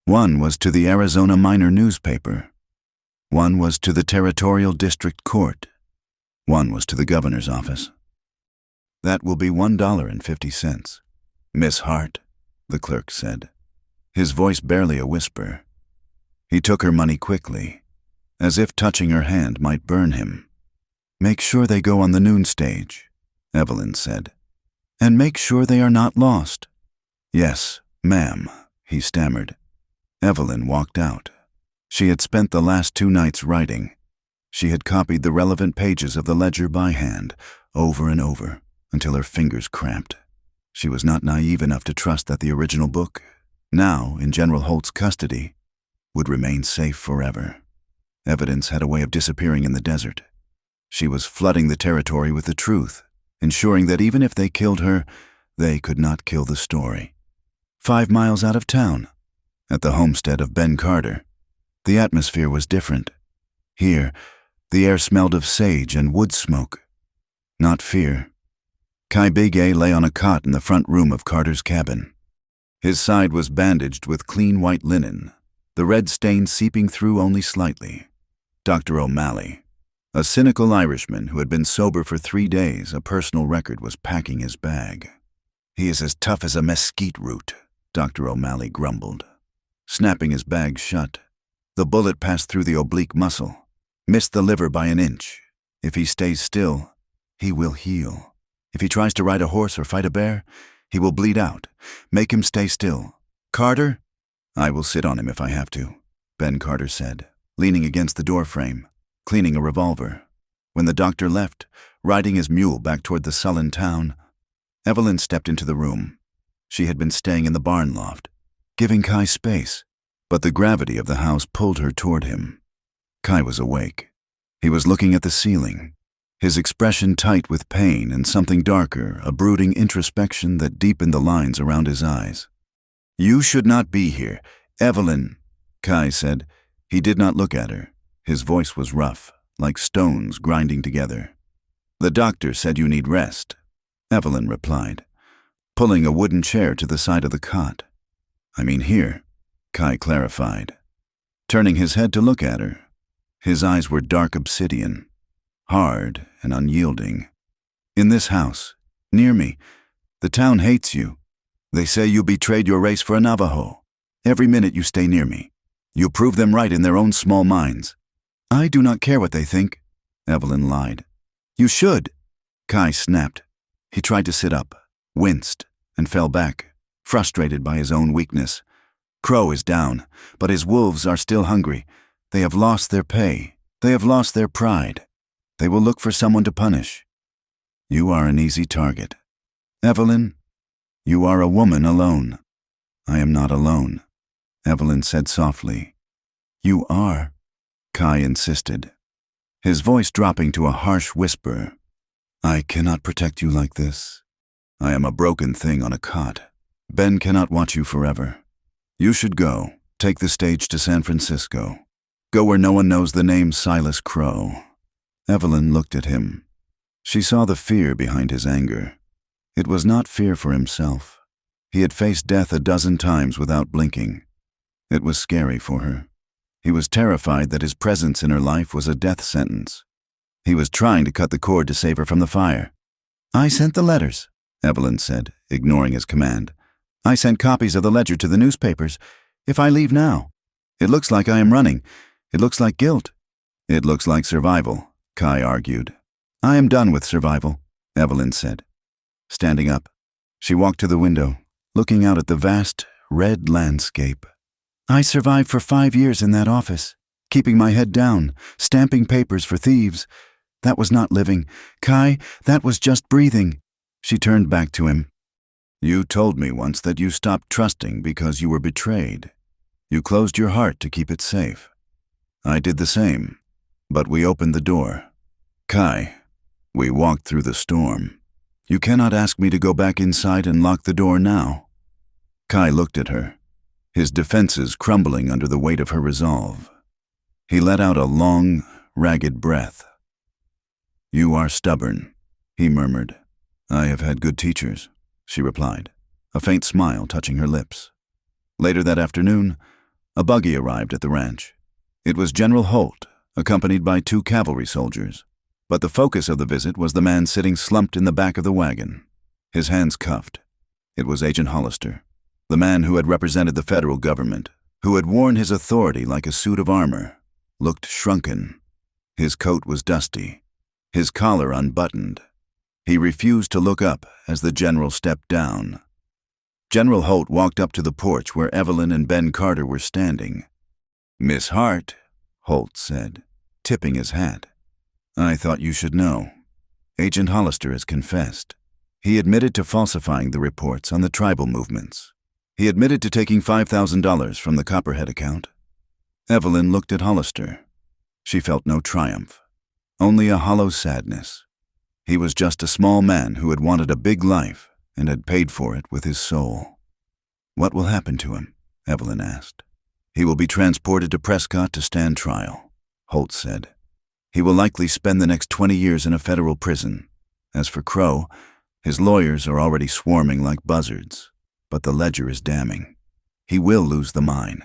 A: One was to the Arizona Miner newspaper. One was to the Territorial District Court. One was to the governor's office. "That will be $1.50. Miss Hart," the clerk said, his voice barely a whisper. He took her money quickly, as if touching her hand might burn him. "Make sure they go on the noon stage," Evelyn said. "And make sure they are not lost." "Yes, ma'am," he stammered. Evelyn walked out. She had spent the last 2 nights writing. She had copied the relevant pages of the ledger by hand, over and over, until her fingers cramped. She was not naive enough to trust that the original book, now in General Holt's custody, would remain safe forever. Evidence had a way of disappearing in the desert. She was flooding the territory with the truth, ensuring that even if they killed her, they could not kill the story. 5 miles out of town, at the homestead of Ben Carter, the atmosphere was different. Here, the air smelled of sage and wood smoke, not fear. Kai Big-A lay on a cot in the front room of Carter's cabin. His side was bandaged with clean white linen, the red stain seeping through only slightly. Dr. O'Malley, a cynical Irishman who had been sober for 3 days, a personal record, was packing his bag. "He is as tough as a mesquite root," Dr. O'Malley grumbled, snapping his bag shut. "The bullet passed through the oblique muscle, missed the liver by an inch. If he stays still, he will heal. If he tries to ride a horse or fight a bear, he will bleed out. Make him stay still. Carter?" "I will sit on him if I have to," Ben Carter said, leaning against the doorframe, cleaning a revolver. When the doctor left, riding his mule back toward the sullen town, Evelyn stepped into the room. She had been staying in the barn loft, giving Kai space, but the gravity of the house pulled her toward him. Kai was awake. He was looking at the ceiling, his expression tight with pain and something darker, a brooding introspection that deepened the lines around his eyes. "You should not be here, Evelyn," Kai said. He did not look at her. His voice was rough, like stones grinding together. "The doctor said you need rest," Evelyn replied, pulling a wooden chair to the side of the cot. "I mean here," Kai clarified. turning his head to look at her. His eyes were dark obsidian, hard and unyielding. In this house, near me, the town hates you. They say you betrayed your race for a Navajo. Every minute you stay near me, you prove them right in their own small minds. I do not care what they think, Evelyn lied. You should, Kai snapped. He tried to sit up, winced, and fell back, frustrated by his own weakness. Crow is down, but his wolves are still hungry. They have lost their pay. They have lost their pride. They will look for someone to punish. You are an easy target. Evelyn, you are a woman alone. I am not alone, Evelyn said softly. You are, Kai insisted, his voice dropping to a harsh whisper. I cannot protect you like this. I am a broken thing on a cot. Ben cannot watch you forever. You should go, take the stage to San Francisco. Go where no one knows the name Silas Crow. Evelyn looked at him. She saw the fear behind his anger. It was not fear for himself. He had faced death a dozen times without blinking. It was scary for her. He was terrified that his presence in her life was a death sentence. He was trying to cut the cord to save her from the fire. I sent the letters, Evelyn said, ignoring his command. I sent copies of the ledger to the newspapers. If I leave now, it looks like I am running. It looks like guilt. It looks like survival, Kai argued. I am done with survival, Evelyn said. Standing up, she walked to the window, looking out at the vast, red landscape. I survived for 5 years in that office, keeping my head down, stamping papers for thieves. That was not living. Kai, that was just breathing. She turned back to him. You told me once that you stopped trusting because you were betrayed. You closed your heart to keep it safe. I did the same, but we opened the door. Kai, we walked through the storm. You cannot ask me to go back inside and lock the door now. Kai looked at her, his defenses crumbling under the weight of her resolve. He let out a long, ragged breath. You are stubborn, he murmured. I have had good teachers, she replied, a faint smile touching her lips. Later that afternoon, a buggy arrived at the ranch. It was General Holt, accompanied by 2 cavalry soldiers. But the focus of the visit was the man sitting slumped in the back of the wagon, his hands cuffed. It was Agent Hollister, the man who had represented the federal government, who had worn his authority like a suit of armor, looked shrunken. His coat was dusty, his collar unbuttoned. He refused to look up as the general stepped down. General Holt walked up to the porch where Evelyn and Ben Carter were standing. Miss Hart, Holt said, tipping his hat. I thought you should know. Agent Hollister has confessed. He admitted to falsifying the reports on the tribal movements. He admitted to taking $5,000 from the Copperhead account. Evelyn looked at Hollister. She felt no triumph, only a hollow sadness. He was just a small man who had wanted a big life and had paid for it with his soul. What will happen to him? Evelyn asked. He will be transported to Prescott to stand trial, Holt said. He will likely spend the next 20 years in a federal prison. As for Crow, his lawyers are already swarming like buzzards, but the ledger is damning. He will lose the mine.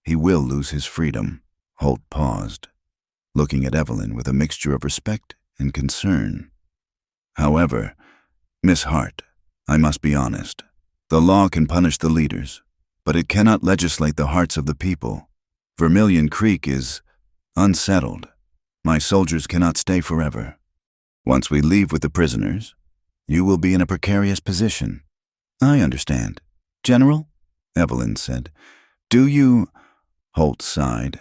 A: He will lose his freedom. Holt paused, looking at Evelyn with a mixture of respect and concern. However, Miss Hart, I must be honest. The law can punish the leaders, but it cannot legislate the hearts of the people. Vermilion Creek is unsettled. My soldiers cannot stay forever. Once we leave with the prisoners, you will be in a precarious position. I understand. General, Evelyn said. Do you... Holt sighed.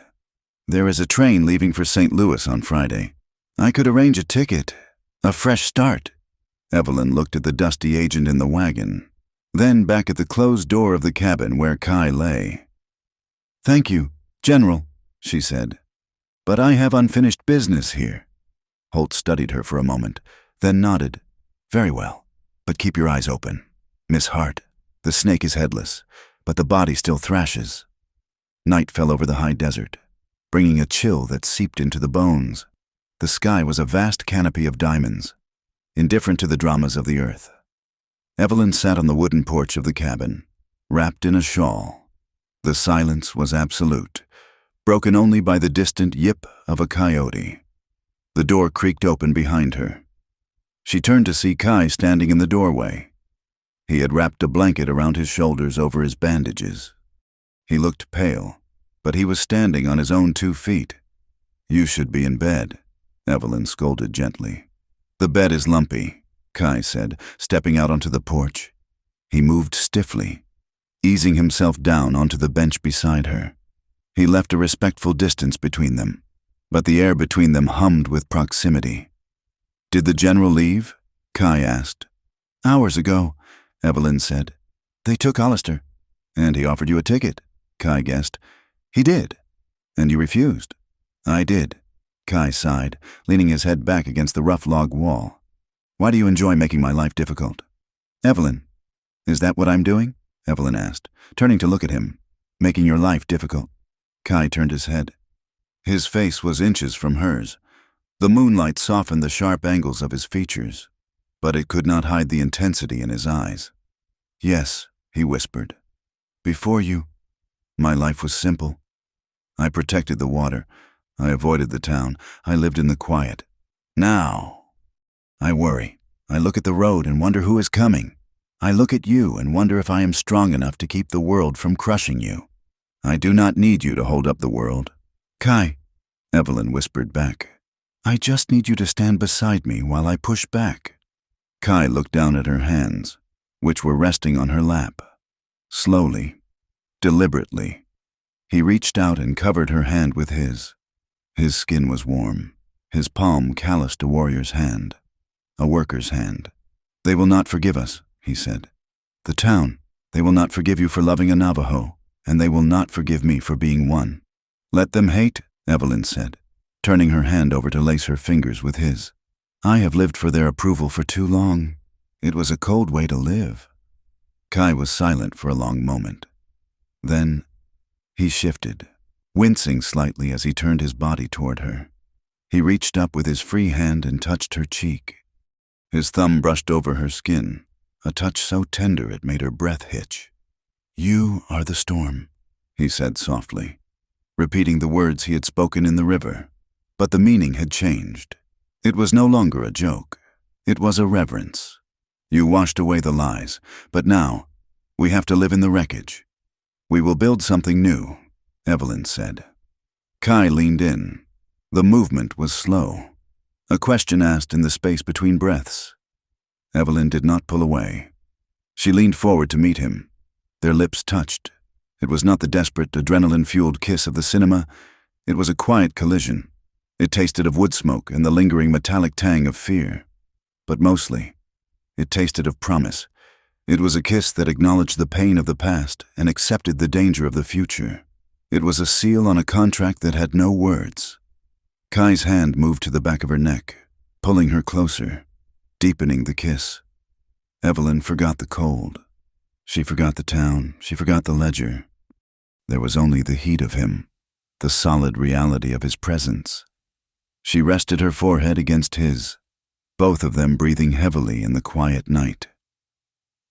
A: There is a train leaving for St. Louis on Friday. I could arrange a ticket. A fresh start. Evelyn looked at the dusty agent in the wagon, then back at the closed door of the cabin where Kai lay. Thank you, General, she said. But I have unfinished business here. Holt studied her for a moment, then nodded. Very well, but keep your eyes open. Miss Hart, the snake is headless, but the body still thrashes. Night fell over the high desert, bringing a chill that seeped into the bones. The sky was a vast canopy of diamonds, indifferent to the dramas of the earth. Evelyn sat on the wooden porch of the cabin, wrapped in a shawl. The silence was absolute, broken only by the distant yip of a coyote. The door creaked open behind her. She turned to see Kai standing in the doorway. He had wrapped a blanket around his shoulders over his bandages. He looked pale, but he was standing on his own 2 feet. "You should be in bed," Evelyn scolded gently. "The bed is lumpy," Kai said, stepping out onto the porch. He moved stiffly, easing himself down onto the bench beside her. He left a respectful distance between them, but the air between them hummed with proximity. "Did the general leave?" Kai asked. "Hours ago," Evelyn said. "They took Hollister." "And he offered you a ticket," Kai guessed. "He did." "And you refused?" "I did." Kai sighed, leaning his head back against the rough log wall. "Why do you enjoy making my life difficult?" "Evelyn." "Is that what I'm doing?" Evelyn asked, turning to look at him. "Making your life difficult?" Kai turned his head. His face was inches from hers. The moonlight softened the sharp angles of his features, but it could not hide the intensity in his eyes. "Yes," he whispered. "Before you, my life was simple. I protected the water. I avoided the town. I lived in the quiet. Now, I worry. I look at the road and wonder who is coming. I look at you and wonder if I am strong enough to keep the world from crushing you. I do not need you to hold up the world." "Kai," Evelyn whispered back, "I just need you to stand beside me while I push back." Kai looked down at her hands, which were resting on her lap. Slowly, deliberately, he reached out and covered her hand with his. His skin was warm, his palm calloused a warrior's hand, a worker's hand. "They will not forgive us," he said. "The town, they will not forgive you for loving a Navajo, and they will not forgive me for being one." "Let them hate," Evelyn said, turning her hand over to lace her fingers with his. "I have lived for their approval for too long. It was a cold way to live." Kai was silent for a long moment. Then he shifted, wincing slightly as he turned his body toward her. He reached up with his free hand and touched her cheek. His thumb brushed over her skin, a touch so tender it made her breath hitch. "You are the storm," he said softly, repeating the words he had spoken in the river. But the meaning had changed. It was no longer a joke. It was a reverence. "You washed away the lies, but now we have to live in the wreckage. We will build something new," Evelyn said. Kai leaned in. The movement was slow, a question asked in the space between breaths. Evelyn did not pull away. She leaned forward to meet him. Their lips touched. It was not the desperate, adrenaline-fueled kiss of the cinema. It was a quiet collision. It tasted of wood smoke and the lingering metallic tang of fear. But mostly, it tasted of promise. It was a kiss that acknowledged the pain of the past and accepted the danger of the future. It was a seal on a contract that had no words. Kai's hand moved to the back of her neck, pulling her closer, deepening the kiss. Evelyn forgot the cold. She forgot the town. She forgot the ledger. There was only the heat of him, the solid reality of his presence. She rested her forehead against his, both of them breathing heavily in the quiet night.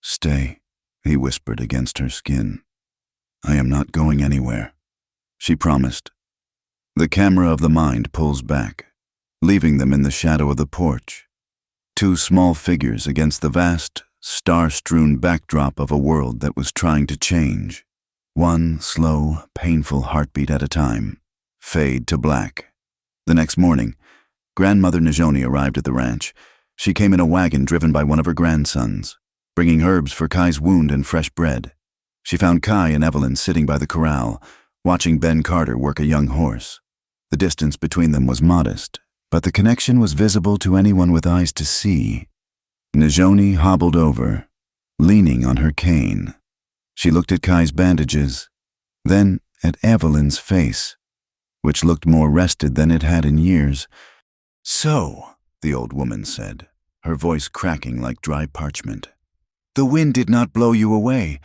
A: "Stay," he whispered against her skin. "I am not going anywhere," she promised. The camera of the mind pulls back, leaving them in the shadow of the porch. 2 small figures against the vast, star-strewn backdrop of a world that was trying to change. One slow, painful heartbeat at a time, fade to black. The next morning, Grandmother Najoni arrived at the ranch. She came in a wagon driven by one of her grandsons, bringing herbs for Kai's wound and fresh bread. She found Kai and Evelyn sitting by the corral, watching Ben Carter work a young horse. The distance between them was modest, but the connection was visible to anyone with eyes to see. Najoni hobbled over, leaning on her cane. She looked at Kai's bandages, then at Evelyn's face, which looked more rested than it had in years. "So," the old woman said, her voice cracking like dry parchment, "the wind did not blow you away."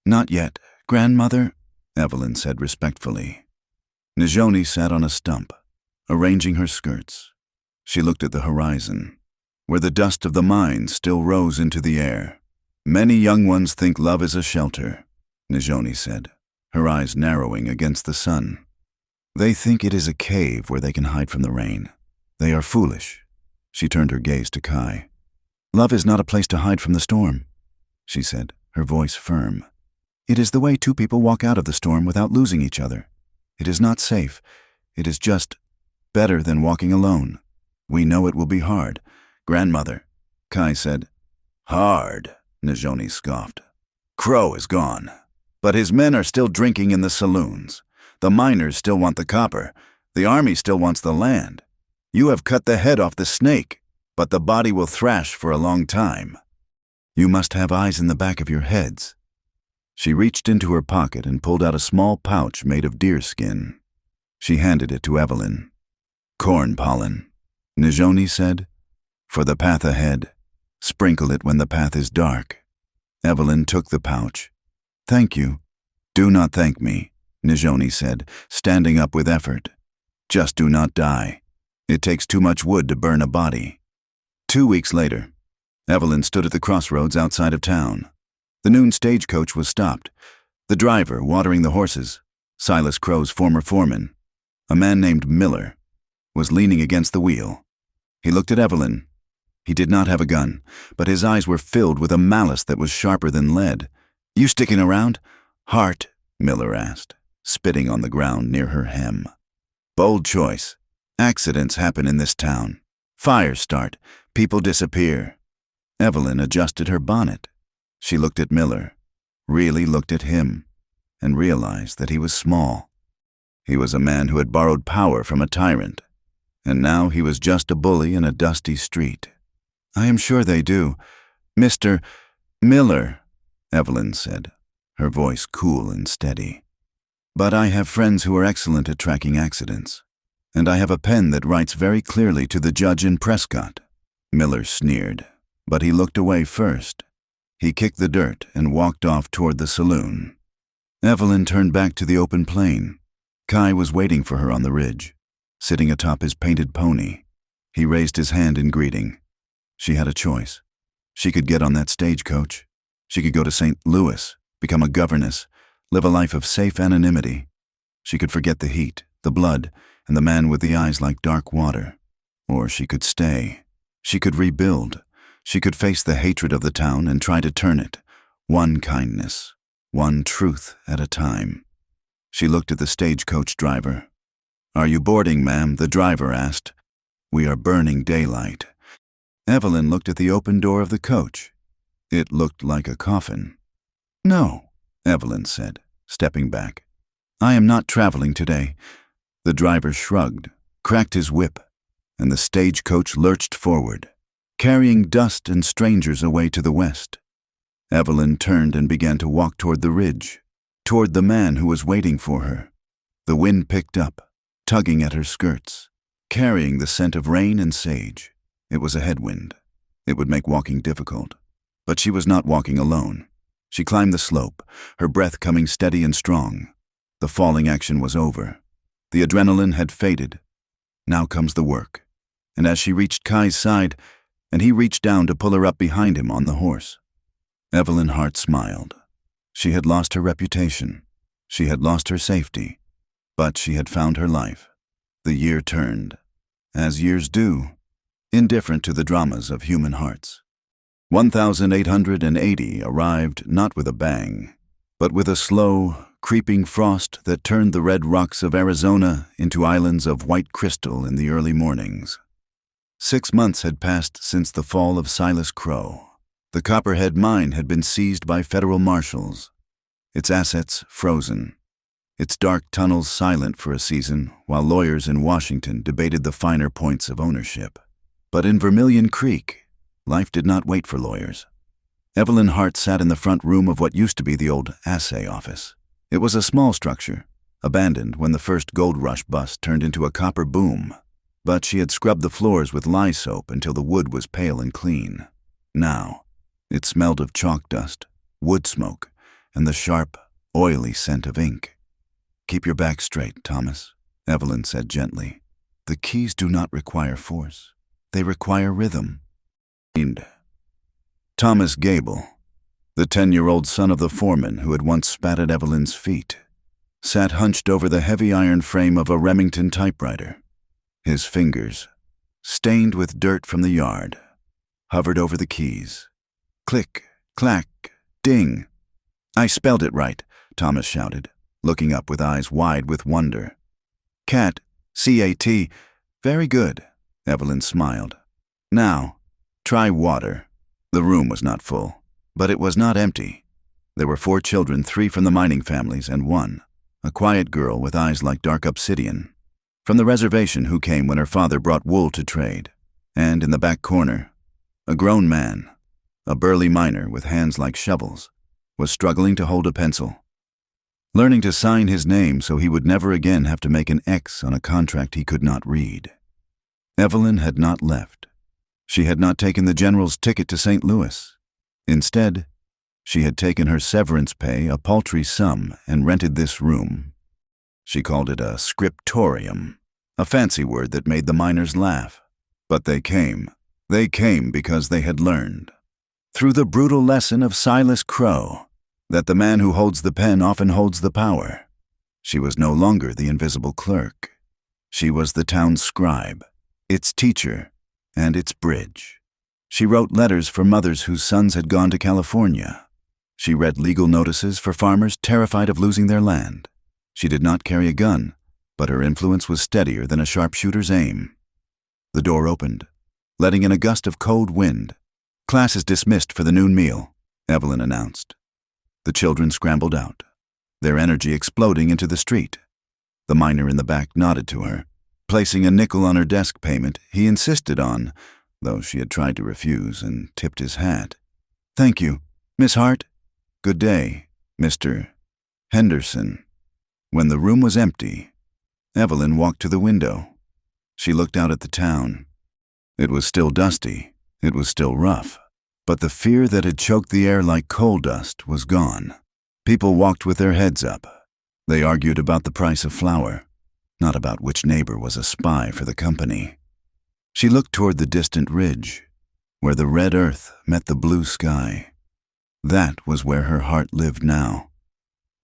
A: "Not yet, Grandmother," Evelyn said respectfully. Najoni sat on a stump, arranging her skirts. She looked at the horizon, where the dust of the mine still rose into the air. "Many young ones think love is a shelter," Najoni said, her eyes narrowing against the sun. They think it is a cave where they can hide from the rain. They are foolish. She turned her gaze to Kai. Love is not a place to hide from the storm, she said, her voice firm. It is the way two people walk out of the storm without losing each other. It is not safe. It is just better than walking alone. We know it will be hard. Grandmother, Kai said. Hard, Najoni scoffed. Crow is gone, but his men are still drinking in the saloons. The miners still want the copper. The army still wants the land. You have cut the head off the snake, but the body will thrash for a long time. You must have eyes in the back of your heads. She reached into her pocket and pulled out a small pouch made of deer skin. She handed it to Evelyn. Corn pollen, Najoni said. For the path ahead. Sprinkle it when the path is dark. Evelyn took the pouch. Thank you. Do not thank me, Najoni said, standing up with effort. Just do not die. It takes too much wood to burn a body. 2 weeks later, Evelyn stood at the crossroads outside of town. The noon stagecoach was stopped. The driver, watering the horses, Silas Crow's former foreman, a man named Miller, was leaning against the wheel. He looked at Evelyn. He did not have a gun, but his eyes were filled with a malice that was sharper than lead. You sticking around? Hart, Miller asked, spitting on the ground near her hem. Bold choice. Accidents happen in this town. Fires start. People disappear. Evelyn adjusted her bonnet. She looked at Miller, really looked at him, and realized that he was small. He was a man who had borrowed power from a tyrant, and now he was just a bully in a dusty street. I am sure they do. Mr. Miller, Evelyn said, her voice cool and steady. But I have friends who are excellent at tracking accidents, and I have a pen that writes very clearly to the judge in Prescott. Miller sneered, but he looked away first. He kicked the dirt and walked off toward the saloon. Evelyn turned back to the open plain. Kai was waiting for her on the ridge, sitting atop his painted pony. He raised his hand in greeting. She had a choice. She could get on that stagecoach. She could go to St. Louis, become a governess, live a life of safe anonymity. She could forget the heat, the blood, and the man with the eyes like dark water. Or she could stay. She could rebuild. She could face the hatred of the town and try to turn it, one kindness, one truth at a time. She looked at the stagecoach driver. Are you boarding, ma'am? The driver asked. We are burning daylight. Evelyn looked at the open door of the coach. It looked like a coffin. No, Evelyn said, stepping back. I am not traveling today. The driver shrugged, cracked his whip, and the stagecoach lurched forward, carrying dust and strangers away to the west. Evelyn turned and began to walk toward the ridge, toward the man who was waiting for her. The wind picked up, tugging at her skirts, carrying the scent of rain and sage. It was a headwind. It would make walking difficult. But she was not walking alone. She climbed the slope, her breath coming steady and strong. The falling action was over. The adrenaline had faded. Now comes the work. And as she reached Kai's side, and he reached down to pull her up behind him on the horse, Evelyn Hart smiled. She had lost her reputation. She had lost her safety. But she had found her life. The year turned, as years do, indifferent to the dramas of human hearts. 1880 arrived not with a bang, but with a slow, creeping frost that turned the red rocks of Arizona into islands of white crystal in the early mornings. 6 months had passed since the fall of Silas Crow. The Copperhead mine had been seized by federal marshals, its assets frozen, its dark tunnels silent for a season while lawyers in Washington debated the finer points of ownership. But in Vermilion Creek, life did not wait for lawyers. Evelyn Hart sat in the front room of what used to be the old assay office. It was a small structure, abandoned when the first gold rush bust turned into a copper boom. But she had scrubbed the floors with lye soap until the wood was pale and clean. Now, it smelled of chalk dust, wood smoke, and the sharp, oily scent of ink. Keep your back straight, Thomas, Evelyn said gently. The keys do not require force. They require rhythm. Thomas Gable, the 10-year-old son of the foreman who had once spat at Evelyn's feet. sat hunched over the heavy iron frame of a Remington typewriter. His fingers, stained with dirt from the yard, hovered over the keys. Click, clack, ding. "I spelled it right," Thomas shouted, looking up with eyes wide with wonder. "Cat, C-A-T. Very good," Evelyn smiled. "Now, try water." The room was not full, but it was not empty. There were 4 children, 3 from the mining families and 1, a quiet girl with eyes like dark obsidian, from the reservation who came when her father brought wool to trade. And in the back corner, a grown man, a burly miner with hands like shovels, was struggling to hold a pencil, learning to sign his name so he would never again have to make an X on a contract he could not read. Evelyn had not left. She had not taken the general's ticket to St. Louis. Instead, she had taken her severance pay, a paltry sum, and rented this room. She called it a scriptorium, a fancy word that made the miners laugh. But they came. They came because they had learned, through the brutal lesson of Silas Crow, that the man who holds the pen often holds the power. She was no longer the invisible clerk. She was the town's scribe, its teacher, and its bridge. She wrote letters for mothers whose sons had gone to California. She read legal notices for farmers terrified of losing their land. She did not carry a gun, but her influence was steadier than a sharpshooter's aim. The door opened, letting in a gust of cold wind. "Class is dismissed for the noon meal," Evelyn announced. The children scrambled out, their energy exploding into the street. The miner in the back nodded to her. Placing a nickel on her desk payment, he insisted on, though she had tried to refuse, and tipped his hat. "Thank you. Miss Hart? Good day, Mr. Henderson." When the room was empty, Evelyn walked to the window. She looked out at the town. It was still dusty. It was still rough. But the fear that had choked the air like coal dust was gone. People walked with their heads up. They argued about the price of flour, not about which neighbor was a spy for the company. She looked toward the distant ridge, where the red earth met the blue sky. That was where her heart lived now.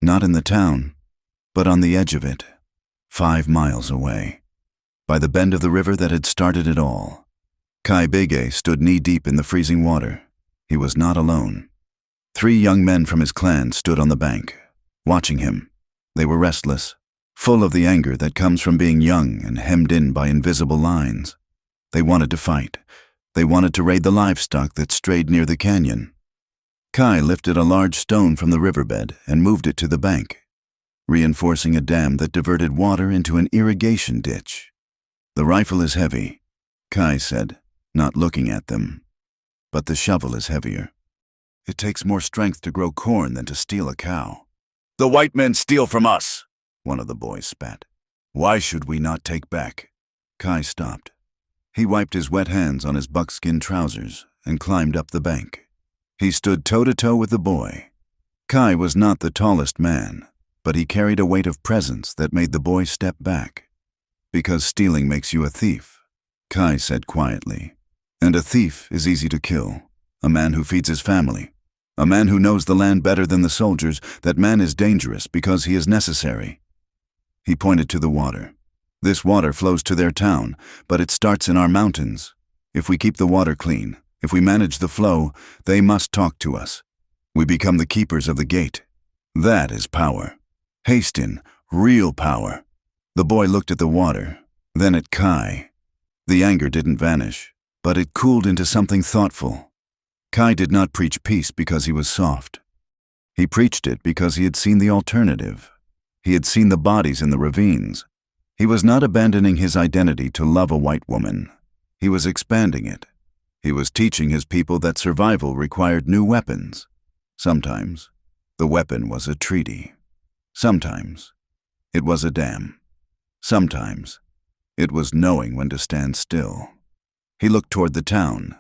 A: Not in the town, but on the edge of it, 5 miles away, by the bend of the river that had started it all. Kai Bege stood knee-deep in the freezing water. He was not alone. 3 young men from his clan stood on the bank, watching him. They were restless, full of the anger that comes from being young and hemmed in by invisible lines. They wanted to fight. They wanted to raid the livestock that strayed near the canyon. Kai lifted a large stone from the riverbed and moved it to the bank, reinforcing a dam that diverted water into an irrigation ditch. "The rifle is heavy," Kai said, not looking at them. "But the shovel is heavier. It takes more strength to grow corn than to steal a cow." "The white men steal from us," one of the boys spat. "Why should we not take back?" Kai stopped. He wiped his wet hands on his buckskin trousers and climbed up the bank. He stood toe-to-toe with the boy. Kai was not the tallest man, but he carried a weight of presence that made the boy step back. "Because stealing makes you a thief," Kai said quietly. "And a thief is easy to kill. A man who feeds his family. A man who knows the land better than the soldiers. That man is dangerous because he is necessary." He pointed to the water. "This water flows to their town, but it starts in our mountains. If we keep the water clean, if we manage the flow, they must talk to us. We become the keepers of the gate. That is power. Hastin, real power." The boy looked at the water, then at Kai. The anger didn't vanish, but it cooled into something thoughtful. Kai did not preach peace because he was soft. He preached it because he had seen the alternative. He had seen the bodies in the ravines. He was not abandoning his identity to love a white woman. He was expanding it. He was teaching his people that survival required new weapons. Sometimes, the weapon was a treaty. Sometimes, it was a dam. Sometimes, it was knowing when to stand still. He looked toward the town.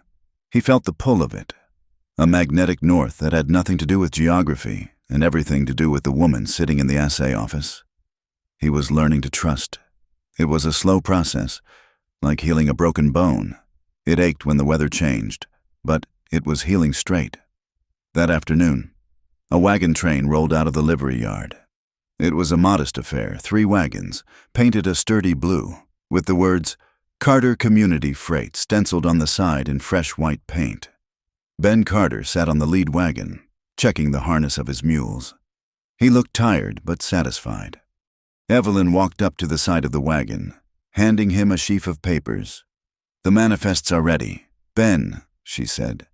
A: He felt the pull of it, a magnetic north that had nothing to do with geography and everything to do with the woman sitting in the assay office. He was learning to trust. It was a slow process, like healing a broken bone. It ached when the weather changed, but it was healing straight. That afternoon, a wagon train rolled out of the livery yard. It was a modest affair, 3 wagons, painted a sturdy blue, with the words, Carter Community Freight stenciled on the side in fresh white paint. Ben Carter sat on the lead wagon, checking the harness of his mules. He looked tired but satisfied. Evelyn walked up to the side of the wagon, handing him a sheaf of papers. "The manifests are ready. Ben," she said.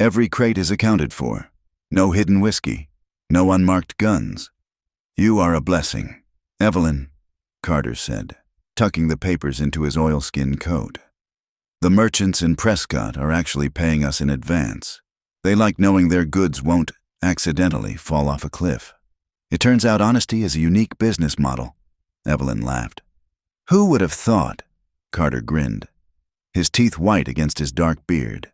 A: "Every crate is accounted for. No hidden whiskey. No unmarked guns. You are a blessing." "Evelyn," Carter said, tucking the papers into his oilskin coat. "The merchants in Prescott are actually paying us in advance. They like knowing their goods won't accidentally fall off a cliff. It turns out honesty is a unique business model." Evelyn laughed. "Who would have thought?" Carter grinned, his teeth white against his dark beard.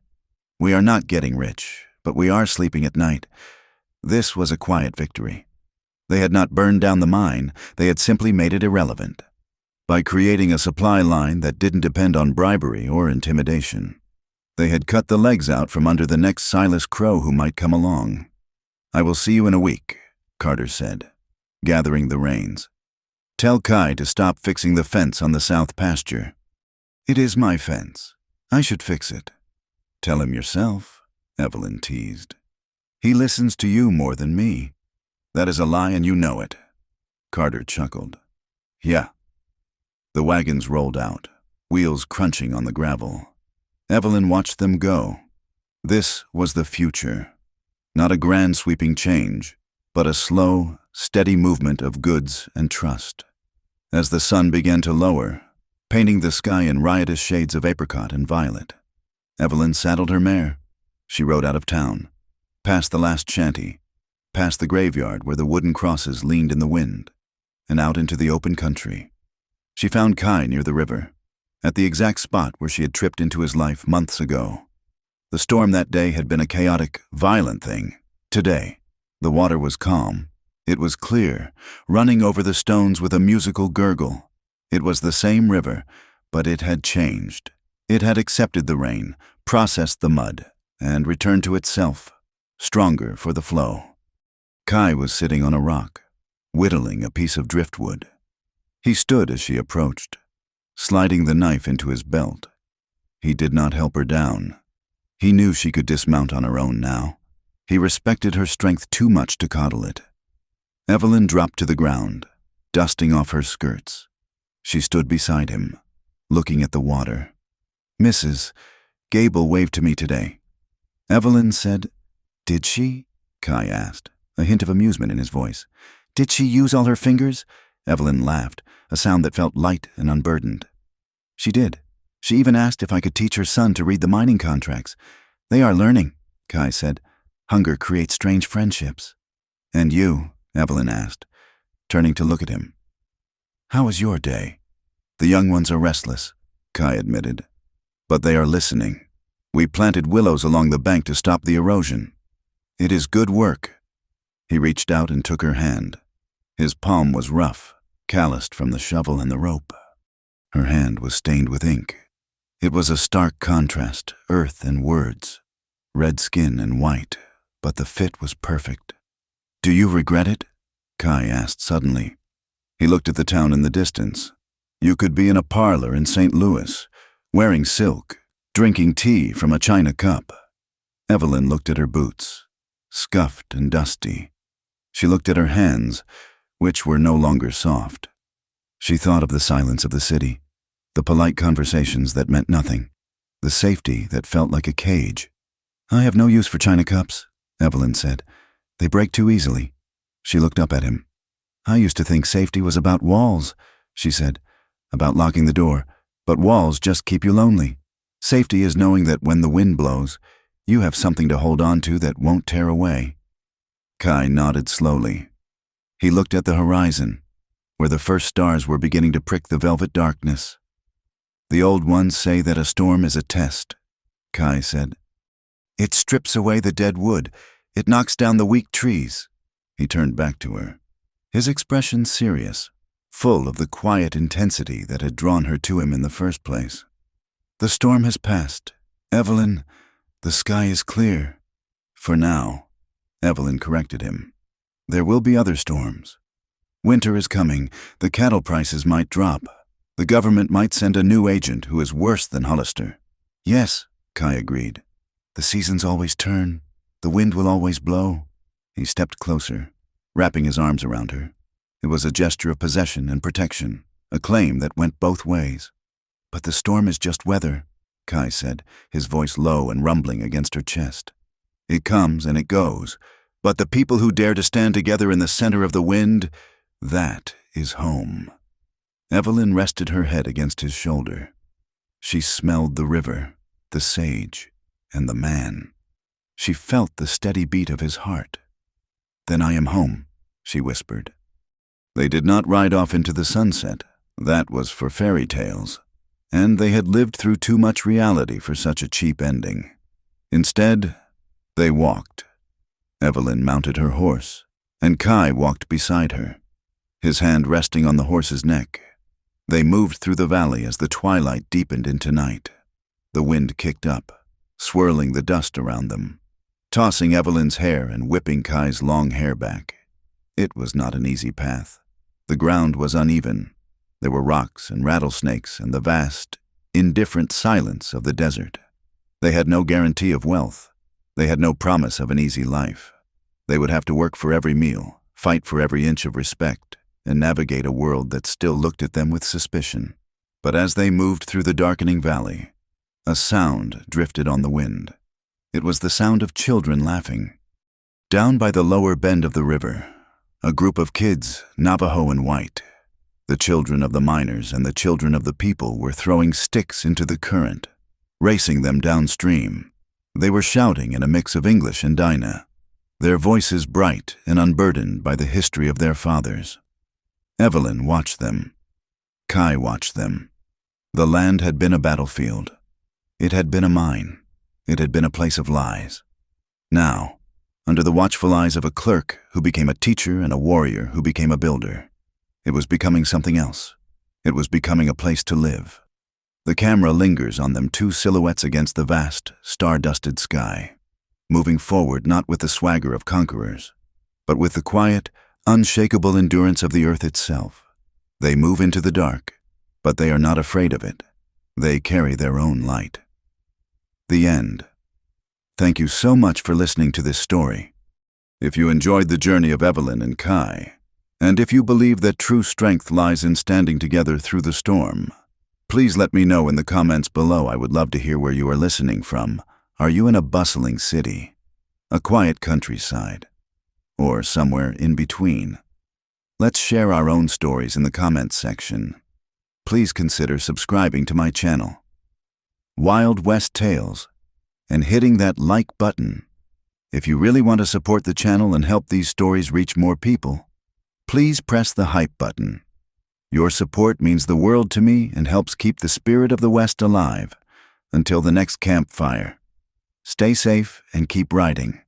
A: "We are not getting rich, but we are sleeping at night." This was a quiet victory. They had not burned down the mine, they had simply made it irrelevant, by creating a supply line that didn't depend on bribery or intimidation. They had cut the legs out from under the next Silas Crow who might come along. "I will see you in a week," Carter said, gathering the reins. "Tell Kai to stop fixing the fence on the south pasture." "It is my fence. I should fix it." "Tell him yourself," Evelyn teased. "He listens to you more than me." "That is a lie and you know it." Carter chuckled. "Yeah." The wagons rolled out, wheels crunching on the gravel. Evelyn watched them go. This was the future. Not a grand sweeping change, but a slow, steady movement of goods and trust. As the sun began to lower, painting the sky in riotous shades of apricot and violet, Evelyn saddled her mare. She rode out of town, past the last shanty, past the graveyard where the wooden crosses leaned in the wind, and out into the open country. She found Kai near the river, at the exact spot where she had tripped into his life months ago. The storm that day had been a chaotic, violent thing. Today, the water was calm. It was clear, running over the stones with a musical gurgle. It was the same river, but it had changed. It had accepted the rain, processed the mud, and returned to itself, stronger for the flow. Kai was sitting on a rock, whittling a piece of driftwood. He stood as she approached, sliding the knife into his belt. He did not help her down. He knew she could dismount on her own now. He respected her strength too much to coddle it. Evelyn dropped to the ground, dusting off her skirts. She stood beside him, looking at the water. "Mrs. Gable waved to me today." Evelyn said, "Did she?" Kai asked, a hint of amusement in his voice. "Did she use all her fingers?" Evelyn laughed, a sound that felt light and unburdened. "She did. She even asked if I could teach her son to read the mining contracts. They are learning," Kai said. "Hunger creates strange friendships." "And you?" Evelyn asked, turning to look at him. "How was your day?" "The young ones are restless," Kai admitted. "But they are listening. We planted willows along the bank to stop the erosion. It is good work." He reached out and took her hand. His palm was rough, calloused from the shovel and the rope. Her hand was stained with ink. It was a stark contrast, earth and words, red skin and white, but the fit was perfect. "Do you regret it?" Kai asked suddenly. He looked at the town in the distance. You could be in a parlor in St. Louis, wearing silk, drinking tea from a china cup. Evelyn looked at her boots, scuffed and dusty. She looked at her hands, which were no longer soft. She thought of the silence of the city, the polite conversations that meant nothing, the safety that felt like a cage. "I have no use for china cups," Evelyn said. "They break too easily." She looked up at him. "I used to think safety was about walls," she said, "about locking the door, but walls just keep you lonely. Safety is knowing that when the wind blows, you have something to hold on to that won't tear away." Kai nodded slowly. He looked at the horizon, where the first stars were beginning to prick the velvet darkness. "The old ones say that a storm is a test," Kai said. "It strips away the dead wood. It knocks down the weak trees." He turned back to her, his expression serious, full of the quiet intensity that had drawn her to him in the first place. "The storm has passed. Evelyn, the sky is clear. For now," Evelyn corrected him. "There will be other storms. Winter is coming. The cattle prices might drop. The government might send a new agent who is worse than Hollister. Yes, Kai agreed. The seasons always turn. The wind will always blow. He stepped closer, wrapping his arms around her. It was a gesture of possession and protection, a claim that went both ways. But the storm is just weather, Kai said, his voice low and rumbling against her chest. It comes and it goes, but the people who dare to stand together in the center of the wind, that is home. Evelyn rested her head against his shoulder. She smelled the river, the sage, and the man. She felt the steady beat of his heart. Then I am home, she whispered. They did not ride off into the sunset. That was for fairy tales. And they had lived through too much reality for such a cheap ending. Instead, they walked. Evelyn mounted her horse, and Kai walked beside her, his hand resting on the horse's neck. They moved through the valley as the twilight deepened into night. The wind kicked up, swirling the dust around them, tossing Evelyn's hair and whipping Kai's long hair back. It was not an easy path. The ground was uneven. There were rocks and rattlesnakes and the vast, indifferent silence of the desert. They had no guarantee of wealth. They had no promise of an easy life. They would have to work for every meal, fight for every inch of respect, and navigate a world that still looked at them with suspicion. But as they moved through the darkening valley, a sound drifted on the wind. It was the sound of children laughing. Down by the lower bend of the river, a group of kids, Navajo and white, the children of the miners and the children of the people, were throwing sticks into the current, racing them downstream. They were shouting in a mix of English and Dinah, their voices bright and unburdened by the history of their fathers. Evelyn watched them. Kai watched them. The land had been a battlefield. It had been a mine. It had been a place of lies. Now, under the watchful eyes of a clerk who became a teacher and a warrior who became a builder, it was becoming something else. It was becoming a place to live. The camera lingers on them, two silhouettes against the vast, star-dusted sky, moving forward not with the swagger of conquerors, but with the quiet, unshakable endurance of the earth itself. They move into the dark, but they are not afraid of it. They carry their own light. The end. Thank you so much for listening to this story. If you enjoyed the journey of Evelyn and Kai, and if you believe that true strength lies in standing together through the storm, please let me know in the comments below. I would love to hear where you are listening from. Are you in a bustling city, a quiet countryside, or somewhere in between? Let's share our own stories in the comments section. Please consider subscribing to my channel, Wild West Tales, and hitting that like button. If you really want to support the channel and help these stories reach more people, please press the hype button. Your support means the world to me and helps keep the spirit of the West alive. Until the next campfire, stay safe and keep writing.